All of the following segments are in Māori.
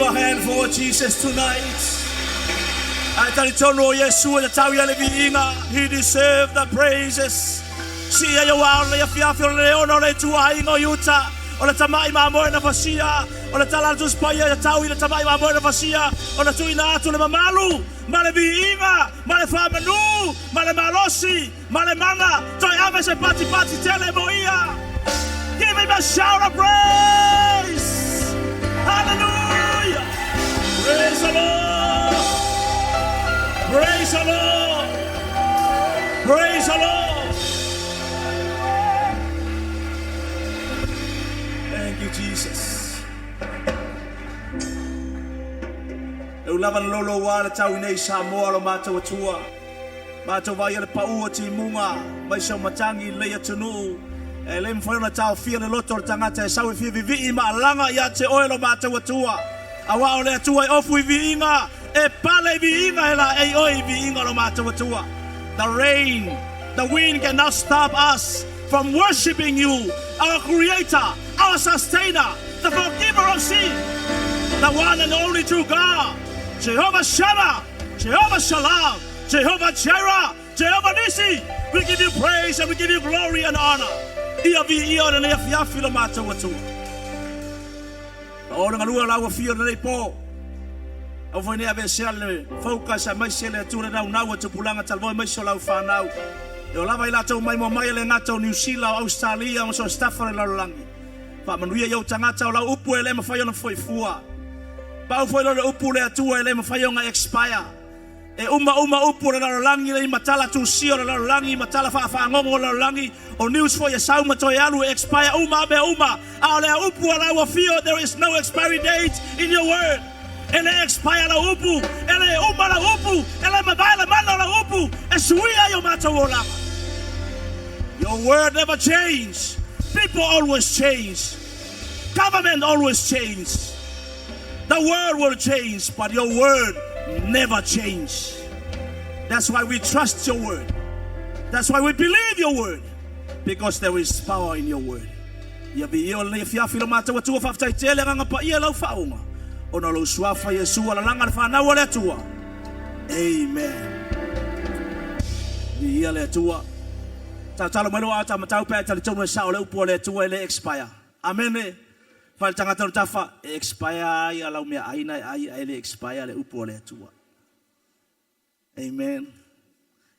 our hand for Jesus tonight. I tell you, Yesu, the Tawi Leviinga, He deserves the praises. See ya wa le fiafio le ono le tua ingo yuta. O le tamai mamo na fasia. O le tala tu spaya le Tawi le tamai mamo na fasia. O le tuina atu le mamalu. Ma le Leviinga, ma le famanu, ma le malosi, ma le manga. Toi ave se pati tele moia. Give Him a shout of praise. Hallelujah. Praise the Lord. Praise the Lord. Praise the Lord. Thank you, Jesus. Ulavan lolo wala tau nei Samoa lo mātou atua. Mātou vai ale paua ti munga. Mai sau matangi leia tunu. E le mwhaina tau fia le loto le tangata e sau e fia vivi ma alanga ia te oe lo mātou atua. Awa o le atua e ofu I viinga. E pale viinga e la e oe viinga lo mātou atua. The rain, the wind cannot stop us from worshiping you, our creator, our sustainer, the forgiver of sin, the one and only true God, Jehovah Shammah, Jehovah Shalom, Jehovah Jireh, Jehovah Nissi. We give you praise and we give you glory and honor. Ia vi ia na fiafi lo mātou atua. O nga lua lawa fio na po. O foi ne ave sele focus a mai sele tu na na tu pulanga talvo mai so lau whanau. E o lava I latou mai mo mai le ngatou New Zealand, Australia, o so staffare la langi. Pa manuia yo tangata o la upu ele ma fayo na foi fua. Pa o foi lo upu le atua ele ma fayo nga expire. E uma upu le la langi le matala tu sio le la langi matala fa ngongo la langi o news for yesau ma toi alu expire uma be uma. A le upu la wa fio there is no expiry date in your word. Ele expire la upu, ele uma la upu, ele mabaila mano la upu, e suia yo matawola. Your word never changes. People always change. Government always change. The world will change, but your word never changes. That's why we trust your word. That's why we believe your word, because there is power in your word. Ya bi yo le fiafi lo mata watu fa fa tele nga pa ia lo faunga. Ona lo suafa Yesu ala langa fa na wala tua. Amen. Ia le tua. Ta talo mai lo ata matau pe tali tonu sa ole upo le tua le expire. Amen. Fa tanga tonu tafa expire ia la me aina ai le expire le upo le tua. Amen.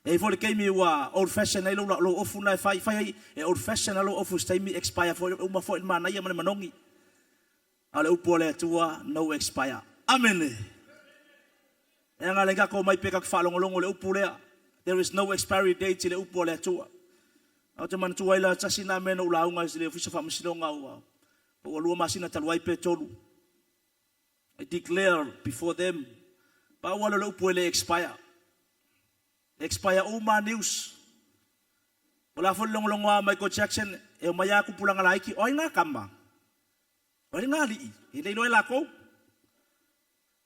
E for the game wa old fashion ai lo ofu na fai e old fashion lo ofu stay me expire for uma for mana ia manongi. Ale upo le tua no expire. Amen. E nga lenga ko mai peka fa longo le upo le. There is no expiry date le upo le tua. Au te man tua ila tasina mena ula unga le ofisa fa misilonga wa. O lua masina talwai pe tolu. I declare before them pa wala le upo le expire. Expire uma news. Wala fo longo wa Michael Jackson e maya ku pulang laiki o nga kamba. O nga li e le lo la ko.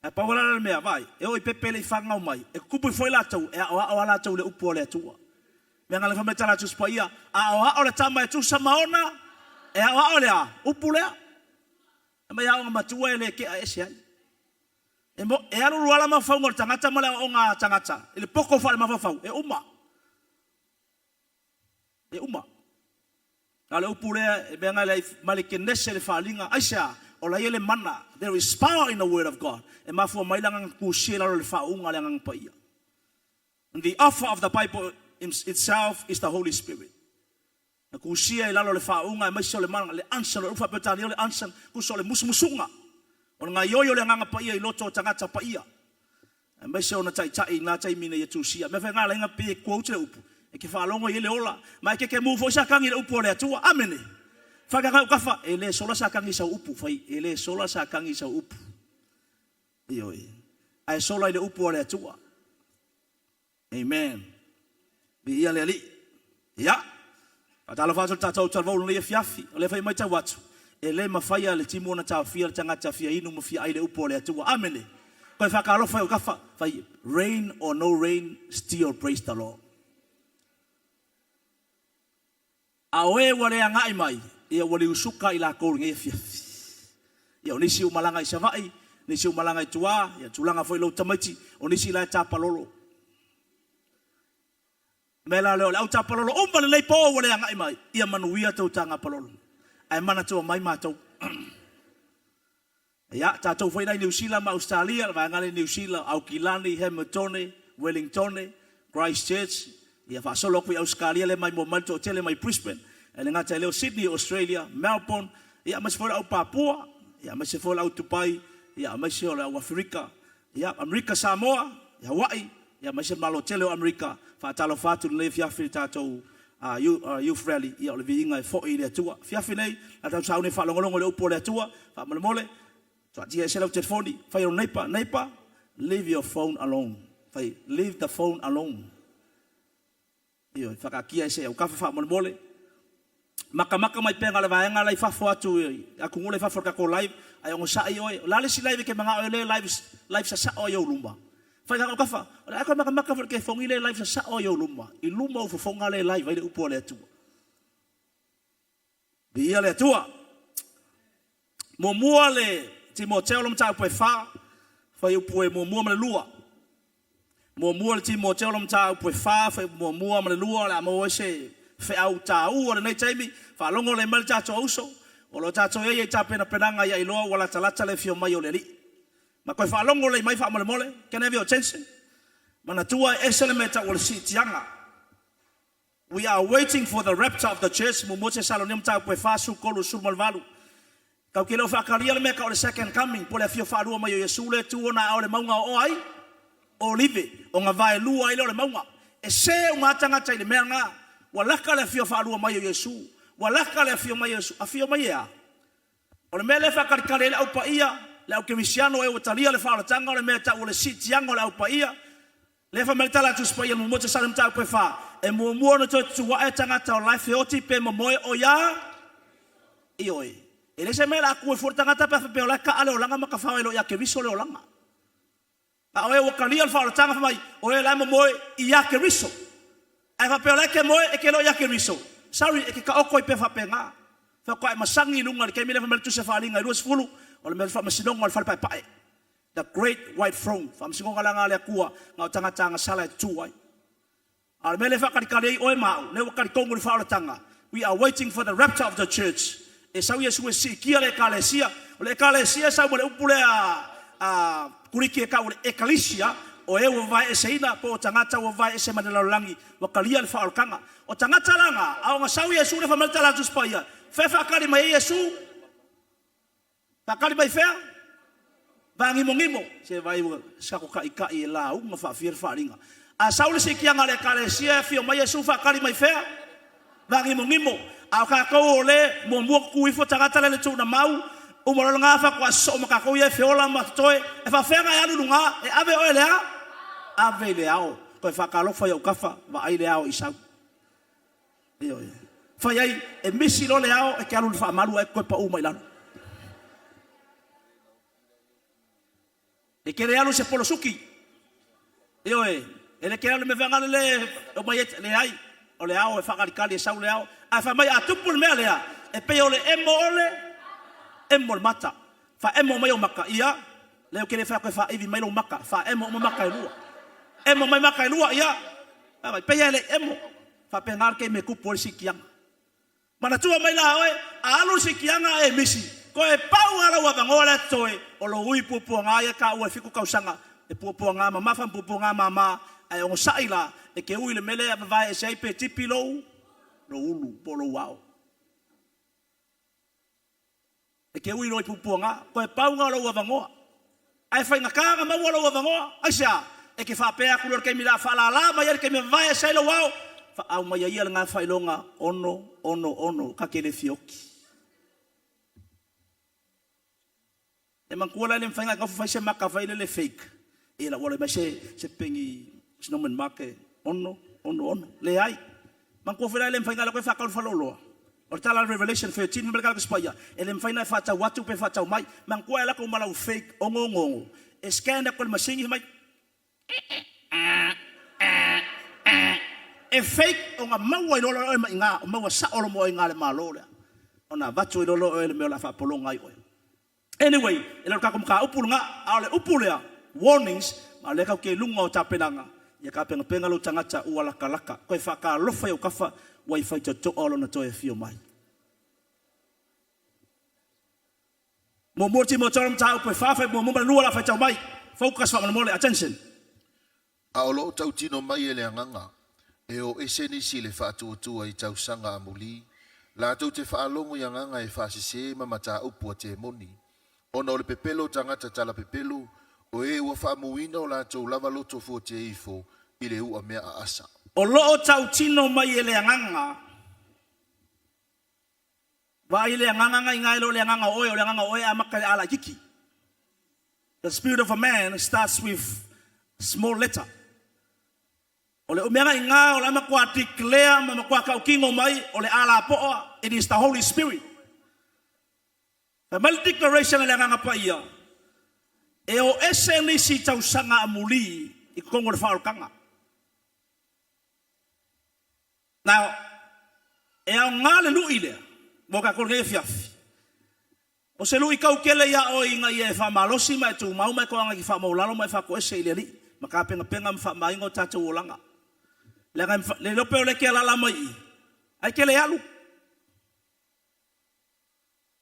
E pa wala le mea vai e o pepe le fanga o mai e kupu foi la tau e o la tau le upo le tua. Me ngale fa metala tu spaia a o le tama tu samaona e o le upu le. E maya o matua le ke a ese. E mo e alu wala ma fa ngol tangata mala o nga tangata. Ele poko fa ma fa e uma. E uma. Ale upule e benga le malike nese le falinga aisha o la yele mana. There is power in the word of God. E mafu mai lang ku shela le faunga lang pa ia. And the offer of the Bible itself is the Holy Spirit. Na ku shia la le faunga e mai so le mana le answer le ufa petani le answer ku so le musmusunga. O nga yoyo le nganga pa ia I loto tangata pa ia. E mai se ona tai na tai mine ye tu sia. Me fa nga lenga pe quote le upu. E ke fa longo ye le ola. Mai ke mu fo sa kangi le upu le atua. Amen. Fa ka ka ele sola sa kangi sa upu fai ele sola sa kangi sa upu. Iyo e. Ai sola le upu le atua. Amen. Bi ia le ali. Ya. Atala fa ta tau tau le fiafi. Le fa mai ta watu. Ele mafaya le timo na tafia le tanga tafia inu mafia ai le upo le atua. Amen. Ko fa ka lo fa ka fa rain or no rain still praise the Lord. Awe wale ngai mai ia wale usuka ila ko nge fiafi. Ia onisi umalanga isa vai nisi umalanga itua ia tulanga foi lo tamaiti o nisi la tapalolo mela le au tapalolo umba le po o le anga mai ia manuia tau tanga palolo ai mana tu mai matou ia tatou foi na New Zealand ma Australia va ngale New Zealand au Kilani Hamilton Wellington Christchurch ia fa solo ku Australia le mai momento tele mai Brisbane ele ngata le Sydney Australia Melbourne ia mas foi au Papua ia mas foi au Tupai ia mas foi au Afrika ia Amerika Samoa ia Hawaii ia mas malo tele Amerika fa talo fatu le fiafi tatou youth rally ia le vinga fo ile tua fiafi nei ata saune fa longolongo le upo le tua fa mole so dia se le telefoni fa yo neighbor leave your phone alone fa leave the phone alone io fa kia se o ka fa mole maka mai penga le vaenga le fa fo atu aku ngule fa for ka ko live ai ngo sa io la le si live ke manga le live sa o yo lumba fa ka fa ako maka for ke fongi le live sa o yo lumba I lumba fo fonga le live ai upo le tu dia le tua mo le TIMOTEO lom tau pe fa eu poe mo le lua mo le TIMOTEO lom tau pe fa mo le lua la mo se fe au tau o nei taimi fa longo le mal tato uso o lo tato ye tape na penanga ya ilo wala talata le fio mai o le li ma ko fa longo le mai fa mole can have your attention mana tua eselemeta o le sitianga we are waiting for the rapture of the church mo se salonim tau pe fa su kolu su malvalu kau kilo fa kalia le meka o le second coming po le fio fa lua mai o Yesu le tu ona o le maunga o ai o live o nga vai lua ile o le maunga e se o ngata ile menga walaka le fio fa lua mai o Yesu walaka le fio mai Yesu a fio mai ya o le mele fa karikale le au paia le au kemisiano e o talia le fa o tanga o le meta o le sitianga o le au paia le fa melta la tu spaia mo mo salem ta ko fa e mo no to tu wa e tanga ta life e oti pe mo mo o ya ioi ele se mela ku fortanga ta pe ola ka ale olanga makafa elo ya ke viso le olanga a o e o kalia fa o tanga mai o e la mo ya ke viso ai fa pe ola ke mo e ke lo ya ke viso sorry e ke ka o ko pe fa penga fa ko ai masangi lunga ke mele fa mel tu se fa linga dos fulu o le mel fa masinong o fa pa pa the great white throne fa masinong ala ngale kua nga tanga tanga sala tu ai al mele fa ka o e ma le o ka kongo fa o tanga we are waiting for the rapture of the church e sau SWCCC le kalesia sau le upule a kuriki ka o ekalesia o e o vai seina po tangata o vai se manela langi wa kalia le faulkanga o tangata langa au nga sau Yesu le famalta la tuspaya fe fa kali mai Yesu fa kali mai fe bangi mongimo se vai sa ko ka I la u ma fa fir faringa a sau le se kianga le kalesia fio mai Yesu fa kali mai fe bangi mongimo au ka ko le mo ku ifo tagata le tu na mau o mo nga fa kwa so mo ka ko ye fe ola ma toe e fa fenga ya lunga e ave o le ave le ao ko fa ka lo fa yo ka fa va ai le ao isa yo fa yai e misi lo le ao e ka lu fa malu e ko pa o mai la e ke le ao se polo suki yo ele ke le me venga le o mai le ai o le ao e fa kali e sa le ao a fa mai atupu me lea e pe ole emo mata fa emo mai o maka ia le ke le fa ko fa ivi mai lo maka fa emo maka lua emo mai maka lua ia ai pe ele emo fa pengar ke me ku por sikiang mana tu mai la oe alu sikianga e misi ko e pau ala wa bangola toe o lo ui pupu nga ia ka o fiku kausanga e pupu nga mama fa pupu nga mama ai o saila e ke ui le mele vai e sei pe tipilo no ulu polo wao e ke ui roi pupuanga ko e paunga lo wangoa ai fa nga ka ma lo wangoa ai sa e ke fa pe aku ke mi la fa la ma yer ke me vai sai lo wao fa au ma yer nga fa ilonga ono ka ke le fioki e man ko la le fa nga ka fa se maka fa le fake e la wala ma se pengi sinomen make ono le ai man ko fera le mfaina ko fa ka fa lolo o tala Revelation 13 me ka spaya ele mfaina fa ta watu pe fa ta mai man ko ela ko mala fake ongongo e skanda ko masingi mai e fake o nga mawa lolo o nga mawa sa o mo nga le malole ona watu lolo o le me la fa polonga i Anyway, ila ka kumka upul nga ale upulea warnings ale ka ke lunga o tapenanga ya ka penga lo tangata uala kalaka ko fa ka lofa yo kafa wai fa to all na to e fio mai mo morti mo toram ta po fa mo lua la fa tau mai focus fa mo le attention a olo tau tino mai ele nganga e o eseni sile fa tu ai tausaga amuli la tau te fa longo ya nganga e FAASESE mata upu te moni ona o le pepelo tangata tala pepelo o e ua whaamuina o la tau lava loto fo te eifo i le ua mea a asa. O loo tau tino mai e le anganga. Wa i le anganga i ngai lo le anganga oe o le anganga oe a maka ala kiki. The spirit of a man starts with small letter. O le umeanga i ngā o le amakua declare ma makua kaukingo mai o le ala poa. It is the Holy Spirit. The mal declaration le nganga pa ia. E o ese nisi tausaga amuli i kongo le whaolkanga. Now, e au ngā le lui lea, mo ka kore fiafi. O se lui kau kele ia o inga i e whamalosi mai tu mau mai koanga ki whamaulalo mai whako ese i le li. Ma ka penga penga ma whamaingo tātou o langa. Le lope o le ke alala mai i. Ai kele alu.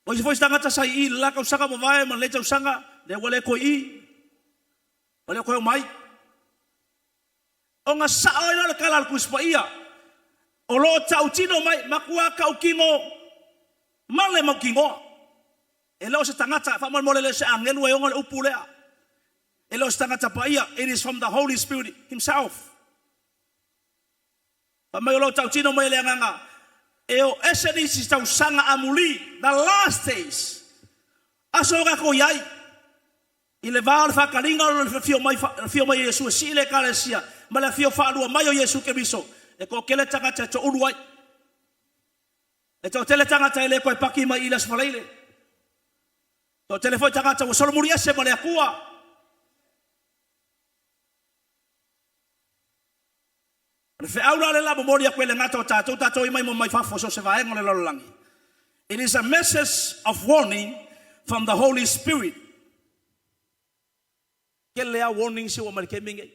O si foi tangata sai i la kau sanga mo vai ma le tau sanga le wale ko i. Wale ko mai. O nga sao ina le kala kuspa ia. O lo tau tino mai makua kau kingo male mau kingo. E lo se tangata fa mo le se angelu e onga le upulea. E lo se tangata pa ia. It is from the Holy Spirit himself. Pa mai lo tau tino mai le nganga. E o ese nisi tausanga amuli, the last days. Aso ga ko yai. I le vāle whakaringa o le fio mai Yesu e si le kalesia. Ma le fio whaalua mai o Yesu ke miso. E ko kele tangata e to uruai. E to tele tangata e le koe paki mai i las whaleile. To telefoi tangata o solomuri ese ma le akua. It is a message of warning from the Holy Spirit. Kelea warning si wa malikeminge.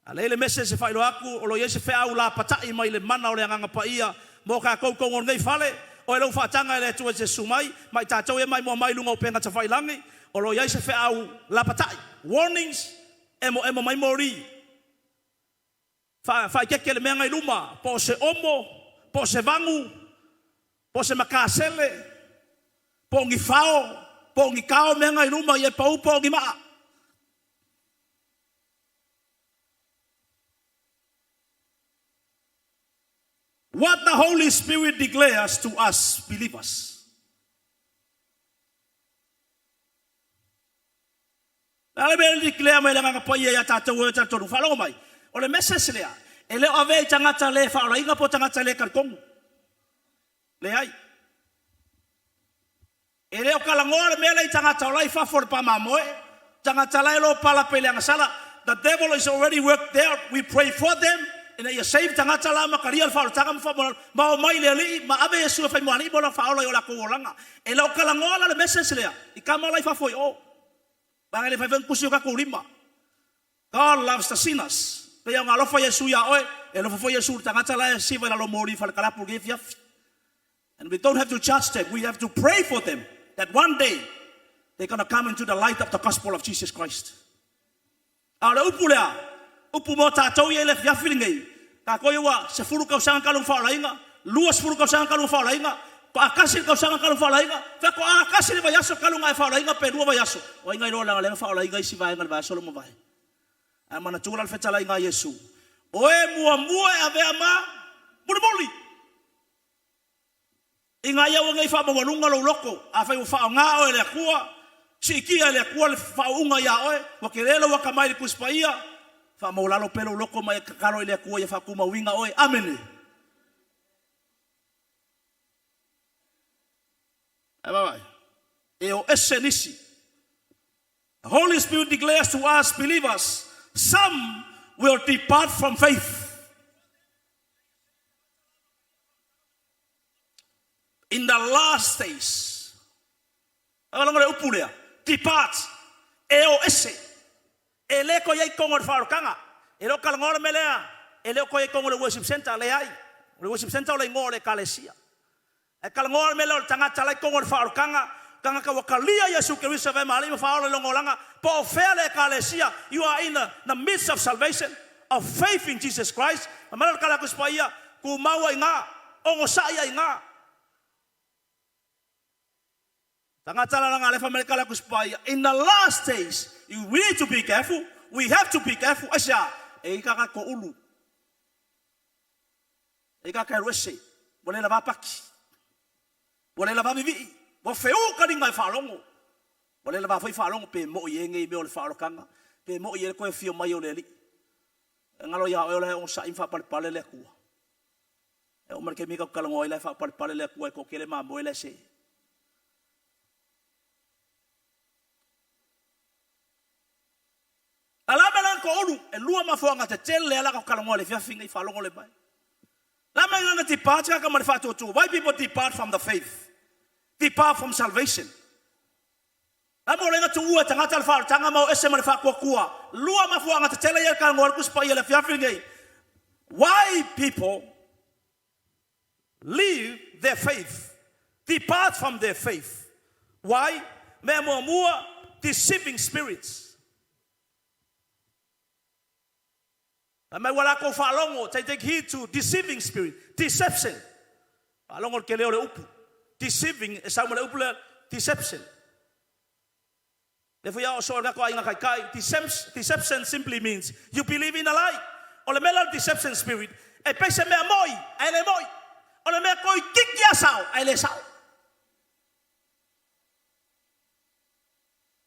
Alele message fa ilo aku o lo yese fe au la patai mai le mana o le nganga pa ia mo ka ko ngai fale o lo fa tanga le tu se sumai mai tatou e mai mo mai lunga o penga ta failangi o lo yese fe au la patai warnings emo mai mori. Fa ke le menga iluma po se omo po se vangu po se makasele po ngi fao po ngi kao menga iluma ye pa upo ngi ma. What the Holy Spirit declares to us believers. Ale be declare mai nga pa ia ta to fa lo mai. O le message lea, e leo ave tangata le whaora inga po tangata le karkongu. Le ai. E leo kalangoa le mele i tangata o lai whafore pa mamoe, tangata lai lo pala pele anga sala. The devil is already worked there. We pray for them. E na ia save tangata la makaria le whaora tanga mwha ma o mai le li, ma ave yesu e whai moani mo la whaola i o la kuolanga. E leo kalangoa le message lea, i kama lai whafoi o. Banga le whai kusi o kako lima. God loves the sinners. Pe nga lofa Yesu ya oe, e lofa fo Yesu tangata la siva la lo mori fa kala por gifia. And we don't have to judge them. We have to pray for them that one day they're going to come into the light of the gospel of Jesus Christ. Ala upulea, upu mo tatou ye le fia filingai. Ka ko iwa se furu ka usanga kalu fa lainga, luas furu ka usanga kalu fa lainga, ko akasi ka usanga kalu fa lainga, fa ko akasi le vayaso kalu ngai fa lainga pe dua vayaso. Wa ngai ro la fa lainga isi vai ngai vayaso lo mo vai. Amana tula fetala inga Yesu. Oe mua ave ama muli. Inga ia wangai fa mawalunga lo loko. Afai fa nga o le akua. Sikia le akua le fa unga ia oe. Wakelelo wakamai kuspaia. Fa maulalo pelo loko mai kakaro le akua ia fa kuma winga oe. Amen. Bye. Eo ese nisi. The Holy Spirit declares to us believers, some will depart from faith. In the last days, Akalongo le upulea. Depart. EOS. Ele ko yai kongo whaorokanga. Ele o kalangora melea. Ele o ko yai kongo le worship center le ai. Le worship center o le ngore kalesia. E kalangora melea o tangata lai kongo le whaorokanga. Kanga ka wakalia Yesu Kristo ve mali whaole longolanga. Po fele kalesia. You are in the midst of salvation. Of faith in Jesus Christ. Mamalo kala kuspaia. Kumawa inga. Ongo saya inga. In the last days, we need to be careful. We have to be careful. Asya, ika ko ulu, ika ka rese, boleh lava paki, boleh lava bibi, bo feu kadi ngai falongo, boleh lava foi falongo pe mo yenge be ol falo kanga, pe mo yele ko fio mai oleli, ngalo ya ole on sa infa pale le ku, e o marke mi ka kalango ile fa pale le ku ko kele ma mo ile se. Alama ko olu elua mafuanga te tele ala ka kalongo le fia finga ifalongo le bai. Lama nga depart ka ma fato tu. Why people depart from the faith? Depart from salvation. Lama nga tu ua tanga tal fal tanga mau ese ma fa kwa kwa. Lua mafuanga te tele ya kalongo ku spa le fia finga. Why people leave their faith? Depart from their faith. Why? Memo mua deceiving spirits. May wala ko falongo, take heed to deceiving spirit, deception. Falongo kele ole upu. Deceiving, esau le upu le deception. Therefore, ya so ga ko inga kai. Deception simply means you believe in a lie. Ole mela deception spirit. E pese me moi, ele moi. Ole me ko kikia sao, ele sao.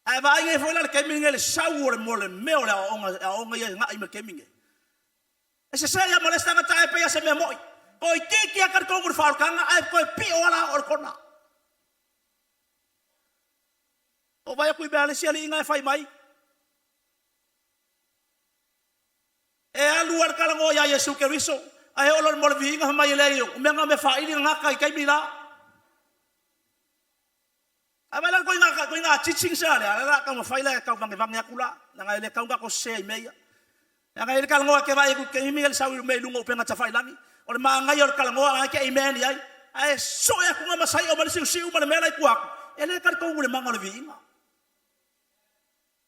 Ai va inga foi la keminge le sao ole mole me ole onga ya nga ime keminge. Ese saya molesta ngata APIA se me moi. Koi kiki akar ko ngurfal kanga ai koi pi ola or kona. O vai ku bale sia linga fai mai. E alu ar kala ngo ya Yesu Kristo. Ai olor mol vinga mai leio. Me nga me fa ini nga kai mina. Abala ko nga teaching sa ala ka mo fai la ka bang bang yakula. Nga ile ka ko se meia. Yang ay kalango ke vai ku ke miguel sa me lungo pe nga tafai lami o ma ngai or kalango ai ke amen ai ai so ya ku ma sai o ma siu ma me lai ku aku ele kar ko ngule mangalo vinga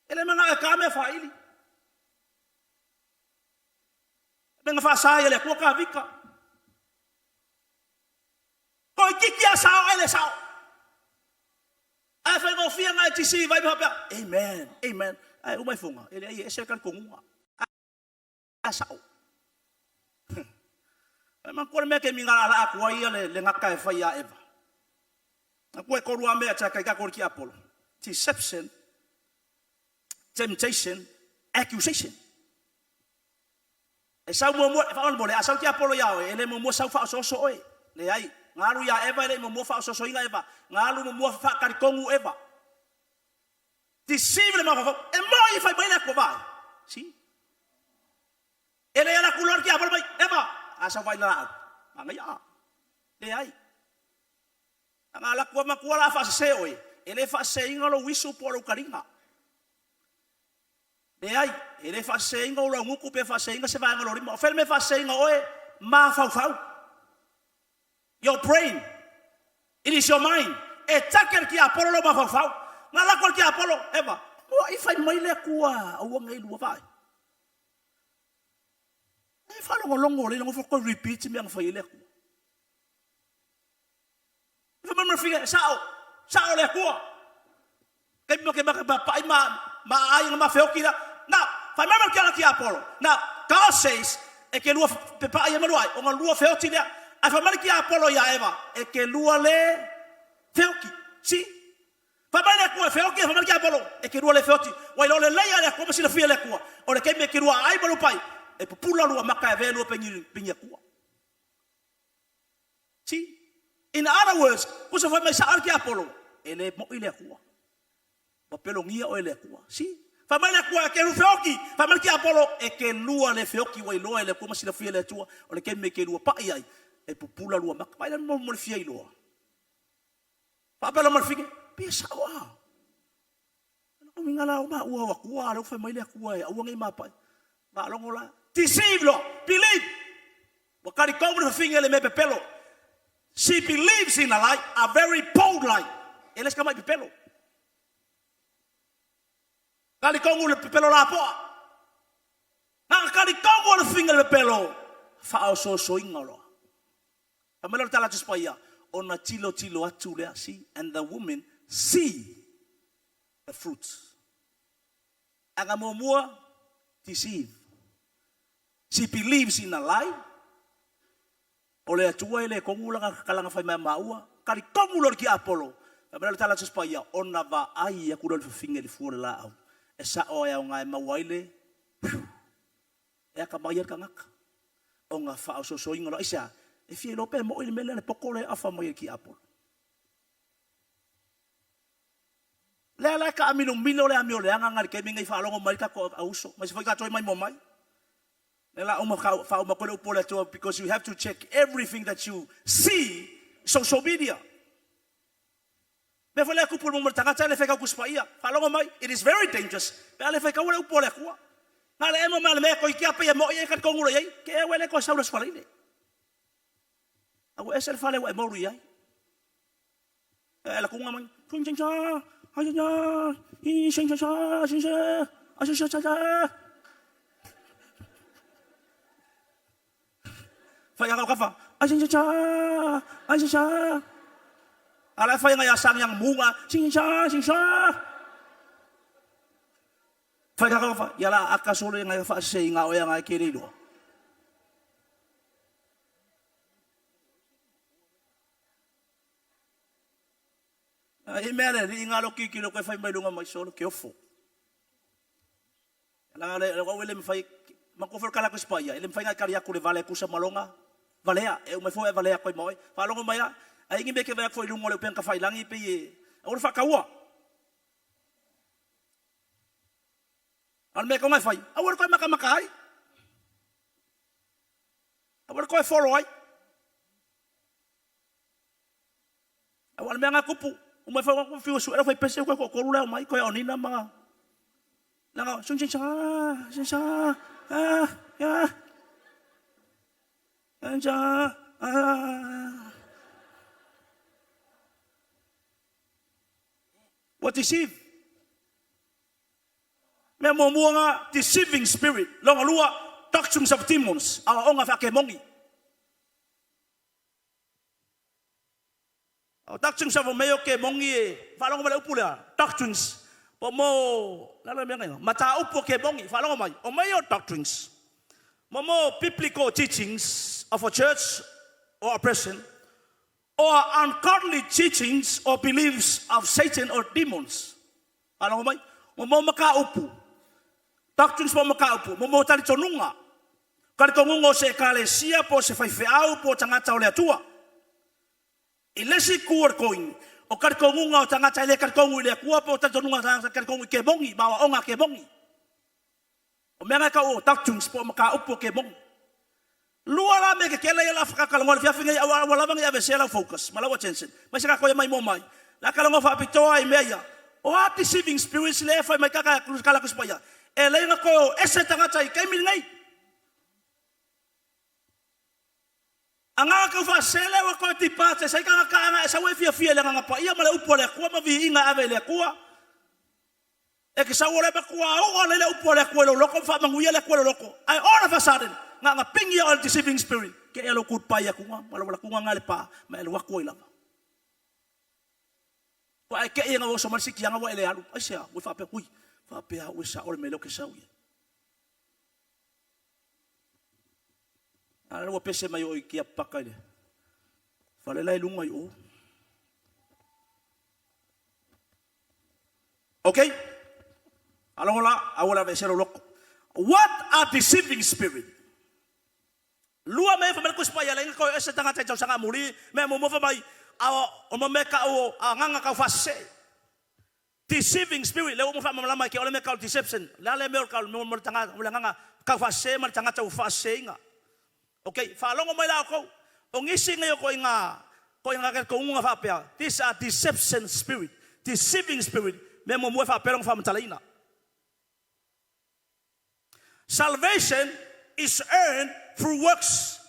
ele manga ka me faili benga fa sai ele ku ka vika ko kikia sao ele sao ai fa go fia ngai tisi vai ba amen ai o mai funga ele ai ese kan ko ngua sao. Memang kau mereka mengala aku ayah le ngakai faya eva. Aku ekor dua me aja kayak kau kia Apollo. Deception, temptation, accusation. Esau momo, faon boleh asal kia Apollo ya, ele momo sau fa soso oi. Le ai ngalu ya eva ele momo fa soso inga eva. Ngalu momo fa karikongu eva. Deceive le ma fa. Emoi fa bela ko vai. Si? Ele era kulor ki apal bai eva asa vai la angaya le ai angala ko makuala fa se oi ele fa se ingalo wisu por ukaringa le ai ele fa se ingalo nguku pe fa se inga se vai ngalo rima fel me fa se inga oe ma fau your brain it is your mind e taker ki apolo lo ma fau ngala ko ki apolo eva o ifai mai le kuwa o ngai lu vai. Ai falo ngolongo le ngo foko repeat me ang faile ko. Fa ma figa sao le ko. Ke mo ke ba pa ma ai ma feo kila. Now, fa ma ke ala ki Apollo. Now, God says e ke lua pe pa ai ma lua o lua feo ti le. Ai fa ma ki Apollo ya eva e ke lua le feo ki. Si? Fa ma le ko feo ki fa ma ki Apollo e ke lua le feo ti. Wa lo le leia le ko ma si le fia le ko. O le ke me ke lua ai ma lu pai. E pula lua maka e velu pengi kua. See? In other words, kusa fa mai sa ki Apollo, ele mo ile kua. Ba pelongia o ele kua. See? Fa mai le kua ke rufeoki, fa mai ki Apollo e ke lua le feoki wa loa ele kuma sila fia le tua, o le ke me ke lua pa ai. E pula lua maka, mai le mo le fia lua. Fa pelo mo fike. pesa wa. Ano mingala ma uwa wa lo fa mai le kuwa a wangi mapa. Ba longola. Deceive lo, believe. Wakari kongo le finga le me pepelo. She believes in a lie, a very bold lie. Eles kama pepelo. Kali kongo le pepelo la po. Na kali kongo le finga le pepelo. Fa so ingolo. Pamelo tala tuspaya. Ona tilo atu le asi, and the woman see the fruits. Agamomua deceive. She believes in a lie. Ole atua ele kongula kalanga fai maua. Kali kongulo ki Apollo. Pamelo tala tuspaya. Ona va ai ya kulo finga le fuole la au. Esa o ya ngai mawaile. Ya kabayar kangak. Onga fa so ingolo isa. If you lope mo ile mele pokole afa mo ki Apollo. Lele ka amino milo le amio le anga ngal ke mingai fa longo mai ka ko auso. Mas foi ka toi mai mo mai. Lela uma fa uma ko upole to because you have to check everything that you see social media. Me foi le ku por mo tanga tele fe ka kuspaia. Fa longo mai it is very dangerous. Pele fe ka wala upole ko. Ngale emo mal me ko ki apa mo ye ka kongulo ye. Ke wele ko saulos falile. Aku esel fale wa mau riai. La kunga man, kun ching cha, aja, i sing cha, aja cha. Fa yang kau kafa, aja cha. Ala fa yang ayasang yang bunga, sing cha. Fa yang kau kafa, yala akasole yang fa sei ngau yang ai kiri do. Imere ri ngalo kiki lo ko fai mai lunga mai solo ke ofo. La le ko wele me fai ma ko for kala ko spaya, ele me fai ngai karia ko le vale ku sa malonga. Valea, e me foi valea ko moi. Fa longo mai ai ngi be ke va foi lungo le pen ka fai langi pe ye. O fa kaua. Al me ko mai fai. Awor ko makai. Awor ko follow ai. Awor me ngakupu. Uma foi com fio suera foi pensei com o leu mai com a onina ma não sung sing what deceive me momuanga deceiving spirit longa lua doctrines of demons awa onga fa ke mongi doctrines of meyo ke mongi falong mala upula doctrines pomo lala menga mata upo ke mongi falong mai o meyo doctrines momo biblical teachings of a church or a person or ungodly teachings or beliefs of Satan or demons falong mai momo maka upu doctrines momo maka upu momo tali tonunga kali kongungo se kalesia po se fai feau po tangata ole atua ilesi kuor koin o karkongunga o tangata ile karkongu ile kuwa po tatonunga tangata karkongu ke mongi bawa onga ke mongi o menga ka o doctrines po maka upo ke mongi luala me ke kela yala faka kalongo fia finga wala bang ya vesela focus malawa attention mas ka ko mai mo mai la kalongo fa pitoa i meya o deceiving spirits le fa mai kaka kala kuspaya ele nga ko ese tangata i kai mingai anga ka fa sele wa ko tipate sai ka anga sa we fia le nga pa ia mala upo le ko ma vi inga ave le ko e ke sa wole ba ko o le upo le ko lo ko fa manguia le ko lo ko ai ora fa saden nga pingi all deceiving spirit ke elo kut pa ya ko mala ko nga le pa ma elo wa ko ila ko ai ke nga wo so mal sik nga wo ele alu asia wo fa pe hui fa pe a wo sa ol me lo ke sa wi ala wo pese mai o ki apaka le fale lai lunga yo okay alongola awala vesero loko what are deceiving spirit lua me fa melko spaya le ko ese tanga tsa sanga muri me mo fa mai o mo meka o nganga ka fase deceiving spirit le mo fa malama ke ole me ka deception la le me ka mo tanga ole nganga ka fase mal tanga tsa fase nga okay, falongo mai la ko. O ngisi ngayo ko inga ka ko nga fa pia. These are deception spirit. deceiving spirit. Memo mo fa perong fa matalaina. Salvation is earned through works.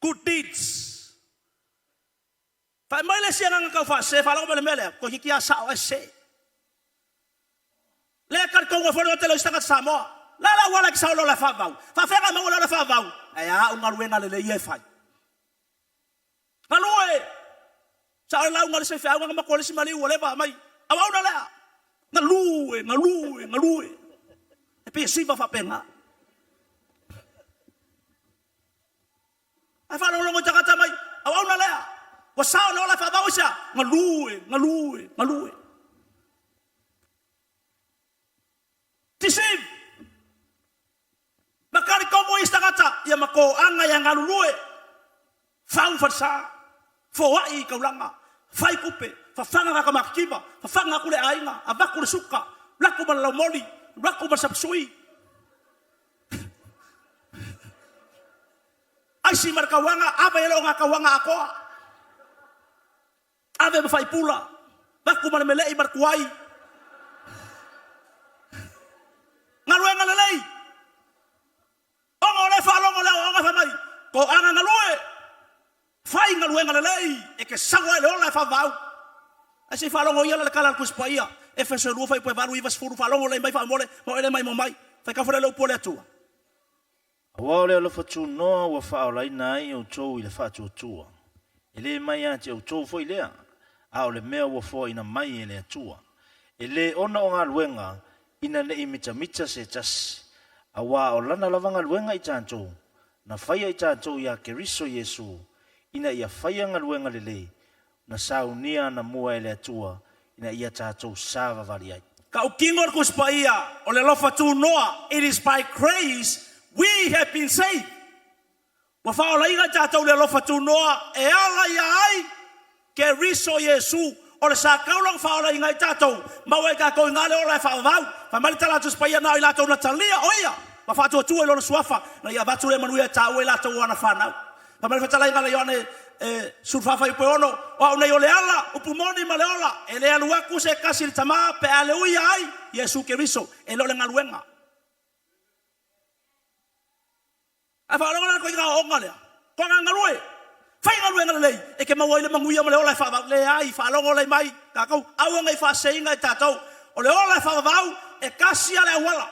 Good deeds. Fa mai le sia nga ka fa se fa lo mele mele ko hikia sa o se. Le kan ko ngo fo no tele sta ka Samoa. La wala ka sa lo la fa vau. Fa fe ga mo la fa vau. Aya unga ruenga le ye fa. Malue. Sa la unga se fa unga ma ko le si mali wole ba mai. Awa una la. Ngalue. E pe si va fa pena. Ai fa lo ngo taka mai. Awa una la. Wa sa lo la fa vau sa. Ngalue. Deceive. Makari komo istakata ya mako anga yang ngalue. Fau farsa. Foai kaulanga. Fai kupe. Fafanga ka makiba. Fafanga kule ainga. Abaku suka. Laku malamoli. Laku masapsui. Ai si markawanga. Aba yelo nga kawanga ako. Aba mafai pula. Baku malamelei markuai. Ngalue ngalelei. Ongo le fa longo le onga fa mai. Ko anga ngalue. Fai ngalue ngalelei. E ke sawa le ola fa vau. Asi fa longo ia le kala kuspaia. E fa so rufa i varu i vas furu fa longo le mai fa mole. Mo ele mai mo mai. Fa ka fora le pole atua. Wa le lo fatu no wa fa ola nai o tou i le fatu tua. Ele mai ate o tou foi lea. A o le mea wa fo ina mai ele atua. Ele ona o ngaluenga ina le imita se tas. Awa o lana lavanga luenga i tantou. Na faya i tantou ya keriso Yesu. Ina ia faya ngaluenga lele. Na saunia na mua ele atua. Ina ia tantou sava variai. Ka ukingor kuspaia o le lofa tu noa. It is by grace we have been saved. Wa fa ola inga tantou le lofa tu noa. E ala ia ai keriso Yesu. O le sa kaulong fa ola inga i tatou. Mawe ka ko ingale ola e fa vau. Fa mali tala tu spaia na i latou na talia oia. Ma fa tu tu lo suafa na ia batu le manuia tau e latou ana fa na. Fa mali tala inga le yone surfa fa i pono. O nei ole ala upumoni maleola. Ele aluaku se kasi tama pe aleluia ai. Yesu Keriso e lo le ngaluenga. A fa lo ko inga o ngale. Ko ngalue. Fai ngalue ngalei e ke mawa ile manguia male ola fa le ai fa longo le mai ka kau au ngai fa seinga tatou o le ola fa vau e kasi ale wala